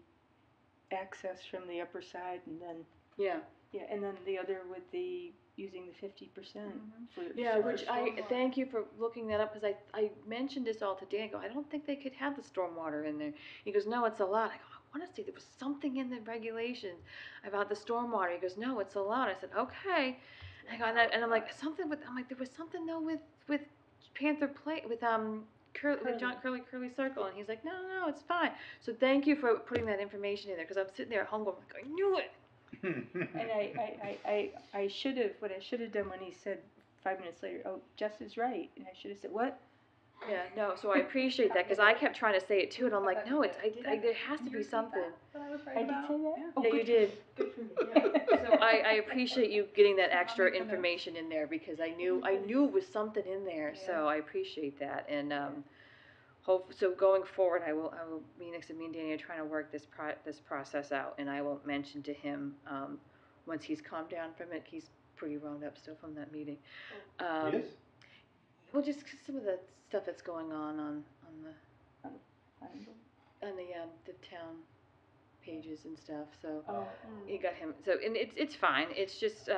access from the upper side, and then, Yeah. yeah, and then the other with the, using the 50% for. Yeah, for which I, stormwater. thank you for looking that up, because I mentioned this all to Dan, I go, I don't think they could have the stormwater in there. He goes, no, it's allowed. I go, I wanna say there was something in the regulations about the stormwater. He goes, no, it's allowed. I said, okay. I go, and I'm like, I'm like, there was something though with Panther Plate, with Curly Circle, and he's like, no, it's fine. So thank you for putting that information in there, because I'm sitting there at home going, I knew it. And I should have, what I should have done when he said 5 minutes later, oh, Jess is right, and I should have said, what? Yeah, no, so I appreciate that, because I kept trying to say it too, and I'm like, no, there has to be something. That I was right I did about? say that? Yeah. Oh, Yeah, good you for did. me. Good for me. So I appreciate you getting that extra make the notes. information in there, because I knew it was something in there, so I appreciate that, and, so going forward, I will, me and Danny are trying to work this process out, and I will mention to him, once he's calmed down from it. He's pretty wound up still from that meeting. He is? Well, just 'cause some of the stuff that's going on the town pages and stuff, so Oh. he got him, so, and it's fine, it's just,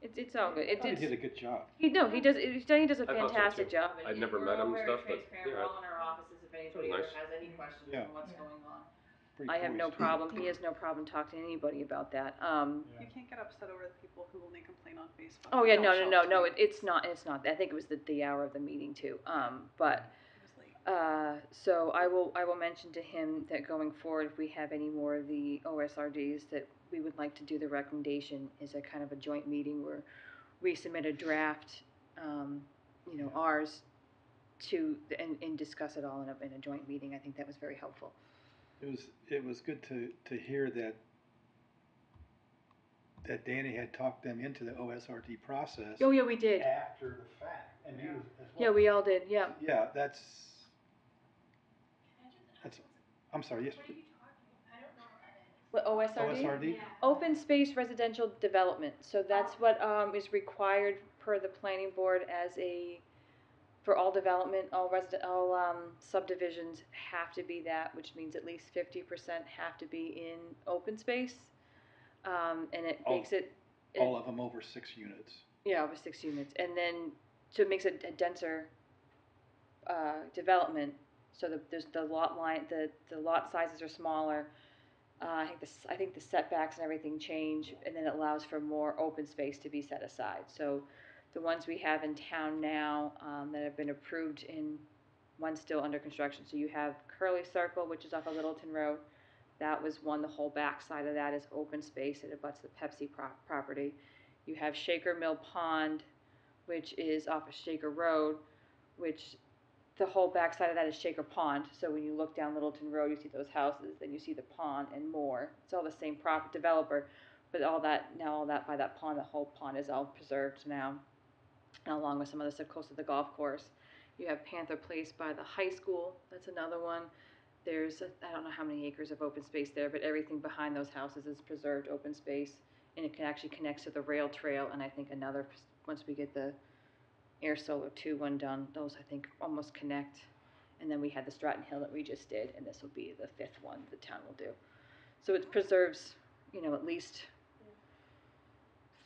it's all good. I thought he did a good job. He does a I thought so, fantastic too. job. I'd never we're met all him and very stuff, but, transparent. yeah, We're all in our offices if anybody nice. ever has any questions Yeah. on what's going on. Pretty I have no poised. problem. He has no problem talking to anybody about that. You can't get upset over the people who only complain on Facebook. Oh but yeah, don't no, show no, up no, to no. meetings. It's not. I think it was the hour of the meeting too. But It was late. so I will mention to him that going forward, if we have any more of the OSRDs, that we would like to do the recommendation is a kind of a joint meeting where we submit a draft, ours and discuss it all in a joint meeting. I think that was very helpful. It was good to hear that Danny had talked them into the OSRD process. Oh yeah, we did. After the fact, and you as well. Yeah, we all did. Yeah. Yeah, that's. I'm sorry. Yes. What, OSRD? OSRD. Open space residential development. So that's what is required per the planning board for all development, all subdivisions have to be that, which means at least 50% have to be in open space, and it makes it. All of them over 6 units. Yeah, over 6 units, and then so it makes it a denser development. So there's the lot line, the lot sizes are smaller. I think the setbacks and everything change, and then it allows for more open space to be set aside. So the ones we have in town now that have been approved, one's still under construction. So you have Curly Circle, which is off of Littleton Road. That was one. The whole back side of that is open space. It abuts the Pepsi property. You have Shaker Mill Pond, which is off of Shaker Road, which the whole back side of that is Shaker Pond. So when you look down Littleton Road, you see those houses, then you see the pond and more. It's all the same developer, but all that by that pond, the whole pond is all preserved now, and along with some other stuff close to the golf course. You have Panther Place by the high school. That's another one. There's I don't know how many acres of open space there, but everything behind those houses is preserved open space, and it actually connects to the rail trail. And I think once we get the Air Solar 2 one done, those I think almost connect. And then we had the Stratton Hill that we just did, and this will be the 5th one the town will do. So it preserves, at least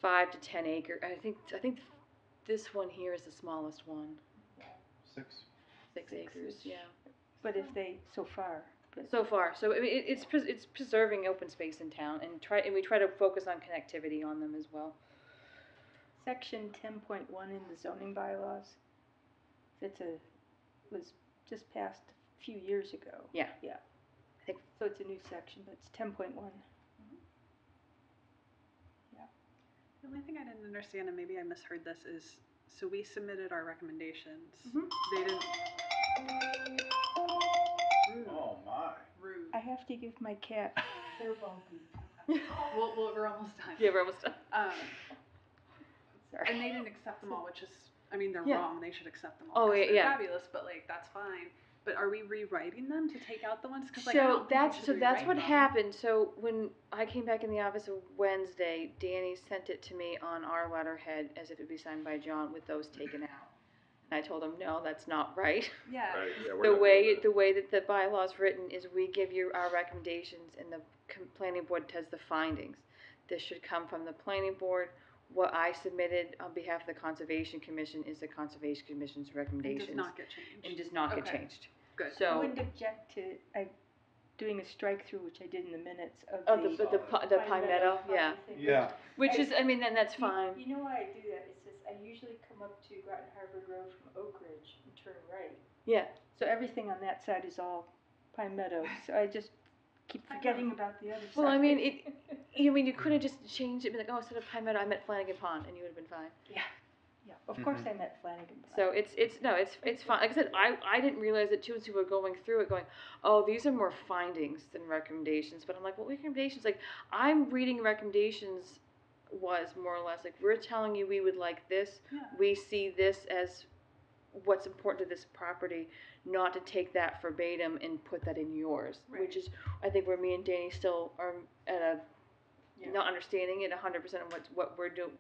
5 to 10 acres. I think this one here is the smallest one. 6. 6 acres, yeah. But if they, so far. So far, so it's preserving open space in town, and we try to focus on connectivity on them as well. Section 10.1 in the zoning bylaws, was just passed a few years ago. Yeah. Yeah. I think so. It's a new section, but it's 10.1. Yeah. The only thing I didn't understand, and maybe I misheard this, is so we submitted our recommendations. Mhm. They didn't. Rude. Oh my. Rude. I have to give my cat. They're bumpy. We're almost done. Yeah, we're almost done. Sorry. And they didn't accept them all, which is, I mean, they're Yeah. wrong, they should accept them all, Oh, 'cause yeah, they're yeah. fabulous, but like, that's fine. But are we rewriting them to take out the ones, cause like, I So don't think we that's, should so that's rewrite what them. happened. So when I came back in the office on Wednesday, Danny sent it to me on our letterhead as if it'd be signed by John with those taken out. And I told him, no, that's not right. Yeah. Right, yeah, we're The not way, doing that. the way that the bylaw's written is we give you our recommendations and the planning board does the findings. This should come from the planning board. What I submitted on behalf of the Conservation Commission is the Conservation Commission's It recommendations. does not get changed. And does not get Okay. changed. Good. I So, wouldn't object to doing a strike-through, which I did in the minutes of oh, the. the Pine Meadow, yeah. thing. Yeah. Which is, I mean, then that's fine. You know why I do that? It says, I usually come up to Groton Harvard Road from Oak Ridge and turn right. Yeah. So everything on that side is all Pine Meadows, so I just keep forgetting about the other side. Well, I mean, you could have just changed it, be like, oh, instead of Pine Meadow, I meant Flanagan Pond, and you would have been fine. Yeah, of course I meant Flanagan. So it's fine. Like I said, I didn't realize it too until we were going through it, going, oh, these are more findings than recommendations. But I'm like, well, recommendations, like, I'm reading recommendations was more or less like, we're telling you we would like this. Yeah. We see this as what's important to this property, not to take that verbatim and put that in yours. Right. Which is, I think, where me and Danny still are at a Yeah. not understanding it 100% of what we're doing,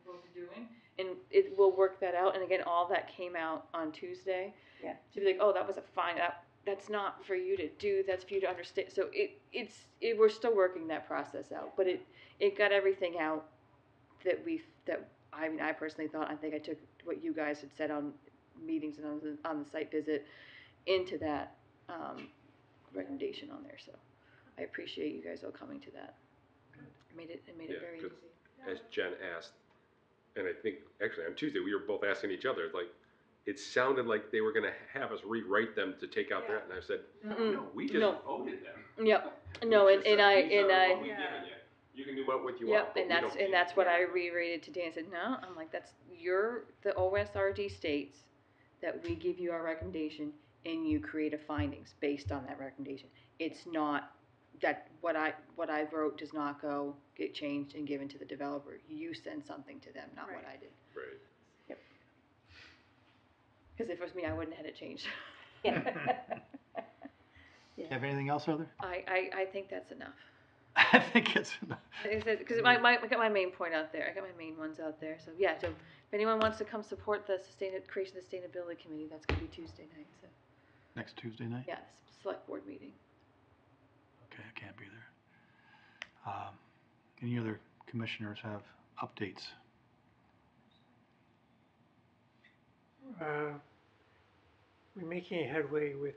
and it will work that out. And again, all that came out on Tuesday. Yeah. To be like, oh, that was a fine. That's not for you to do. That's for you to understand. So we're still working that process out, but it got everything out that I personally thought. I think I took what you guys had said on meetings and on the site visit into that recommendation on there. So I appreciate you guys all coming to that. It made it very easy. As Jen asked, and I think actually on Tuesday we were both asking each other, like, it sounded like they were going to have us rewrite them to take out that, and I said, no, we just voted them. Yep. No, and I What we Yeah. given you. You can do what you yep, want. but and we don't change that's it. what I reiterated to Dan. I said, no, I'm like, the OSRD states that we give you our recommendation and you create a findings based on that recommendation. It's not that what I wrote does not get changed and given to the developer. You send something to them, not what I did. Right. Yep. Because if it was me, I wouldn't have had it changed. You have anything else, Heather? I think that's enough. I think it's enough. Because I got my main point out there. I got my main ones out there. So yeah. So if anyone wants to come support the Creation Sustainability Committee, that's gonna be Tuesday night. So Next Tuesday night? yeah, the select board meeting. Okay, I can't be there. Any other commissioners have updates? We're making headway with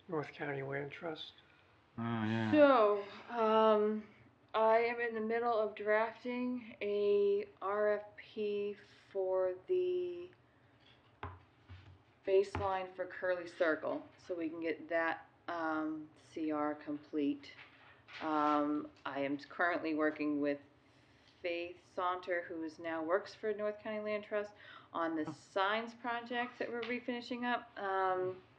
North County Land Trust. Oh, yeah. So, I am in the middle of drafting a RFP for the baseline for Curly Circle, so we can get that, CR complete. I am currently working with Faith Saunter, who now works for North County Land Trust, on the signs project that we're refinishing up.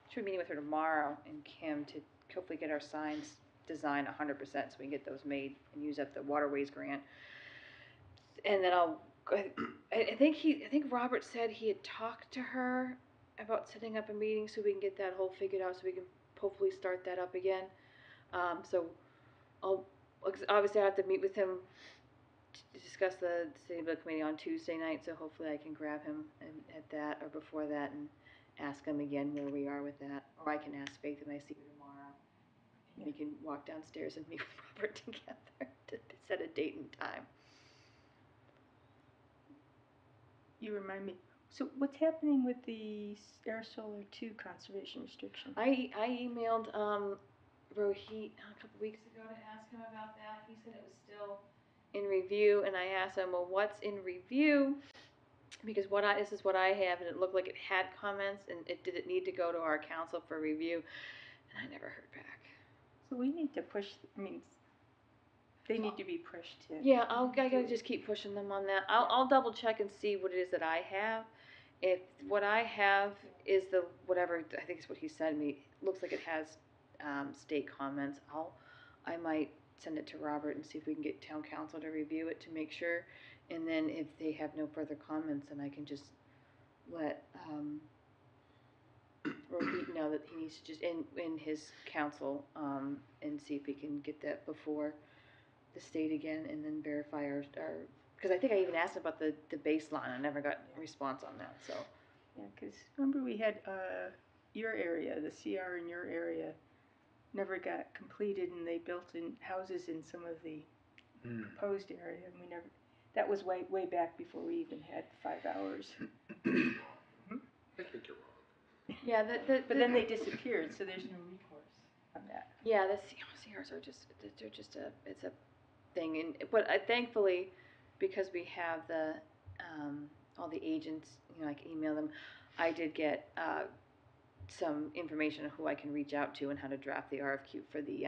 Should be meeting with her tomorrow and Kim to hopefully get our signs designed 100% so we can get those made and use up the waterways grant. And then I think Robert said he had talked to her about setting up a meeting so we can get that whole figured out so we can hopefully start that up again. So obviously I have to meet with him to discuss the Sustainability Committee on Tuesday night, so hopefully I can grab him at that or before that and ask him again where we are with that. Or I can ask Faith when I see her tomorrow. And we can walk downstairs and meet with Robert together to set a date and time. You remind me, so what's happening with the Air Solar 2 conservation restriction? I emailed Rohit a couple weeks ago to ask him about that. He said it was still in review, and I asked him, well, what's in review? Because this is what I have, and it looked like it had comments, and did it need to go to our council for review? And I never heard back. So we need to push, they need to be pushed to. Yeah, I gotta just keep pushing them on that. I'll double check and see what it is that I have. If what I have is the whatever, I think is what he sent me, looks like it has state comments. I might send it to Robert and see if we can get town council to review it to make sure. And then if they have no further comments, then I can just let, Rohit know that he needs to just, in his council, and see if we can get that before the state again, and then verify our, because I think I even asked about the baseline, I never got a response on that, so. Yeah, because remember we had your area, the CR in your area, never got completed, and they built in houses in some of the proposed area, and we never. That was way back before we even had 5 hours. I think you're wrong. Yeah, but then they disappeared, so there's no recourse on that. Yeah, the CRs are just, they're just it's a thing, and but thankfully, because we have the all the agents, you know, I can email them. I did get some information on who I can reach out to and how to draft the RFQ for the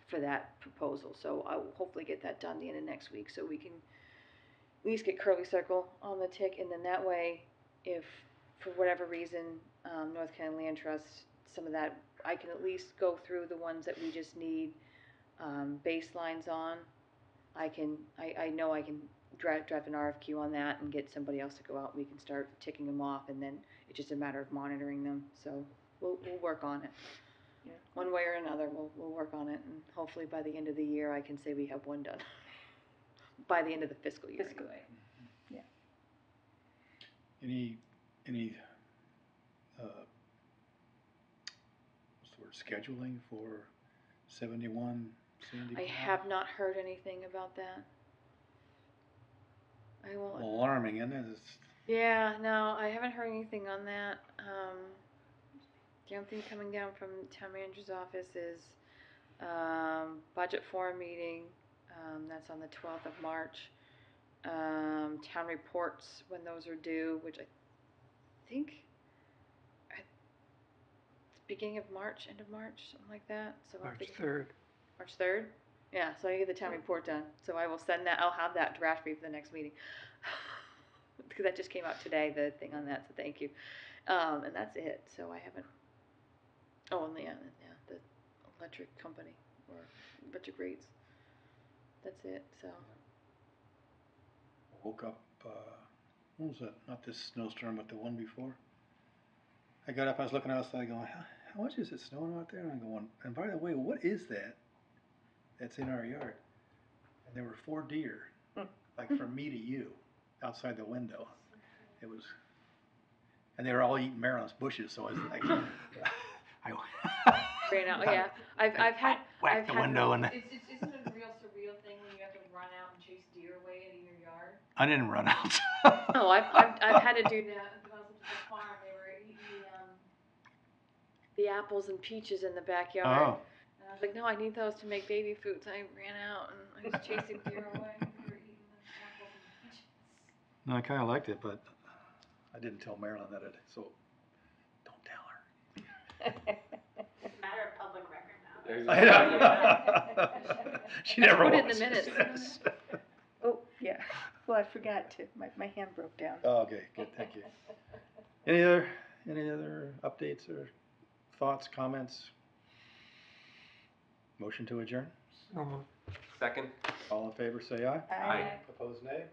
for that proposal. So I will hopefully get that done the end of next week, so we can at least get Curly Circle on the tick, and then that way, if for whatever reason North Carolina Land Trust, some of that, I can at least go through the ones that we just need baselines on. I know I can draft an RFQ on that and get somebody else to go out, and we can start ticking them off, and then it's just a matter of monitoring them. So we'll work on it. Yeah. One way or another, we'll work on it, and hopefully by the end of the year I can say we have one done. By the end of the fiscal year, anyway. Yeah. Any what's the word, scheduling for 71 Sandy? I have not heard anything about that. I won't. Alarming, isn't it? Yeah, no, I haven't heard anything on that. The only thing coming down from town manager's office is budget forum meeting. That's on the 12th of March. Town reports, when those are due, which I think at the beginning of March, end of March, something like that. So March 3rd. March 3rd? Yeah, so I get the town report done. So I will send that, I'll have that draft for you for the next meeting. Because that just came out today, the thing on that, so thank you. And that's it, so I haven't, oh, and yeah, the electric company, or electric rates. That's it, so. Woke up, what was that? Not this snowstorm, but the one before. I got up, I was looking outside going, how much is it snowing out there? And I'm going, and by the way, what is that that's in our yard? And there were 4 deer, like from me to you, outside the window. It was, and they were all eating Maryland's bushes, so I was like, I ran out, yeah. I've had the window and isn't it a real surreal thing when you have to run out and chase deer away in your yard? I didn't run out. No, I've had to do that. When I was at the farm, they were eating the apples and peaches in the backyard. Oh. And I was like, no, I need those to make baby foods. I ran out and I was chasing deer away. They were eating the apples and peaches. No, I kind of liked it, but I didn't tell Marilyn that so don't tell her. It's a matter of public record now. I know. She never put it in the watches minutes. this. Oh, yeah. Well, I forgot to. My hand broke down. Oh, okay, good, thank you. Any other updates or thoughts, comments? Motion to adjourn? So moved. Second? All in favor, say aye. Aye. Opposed, nay?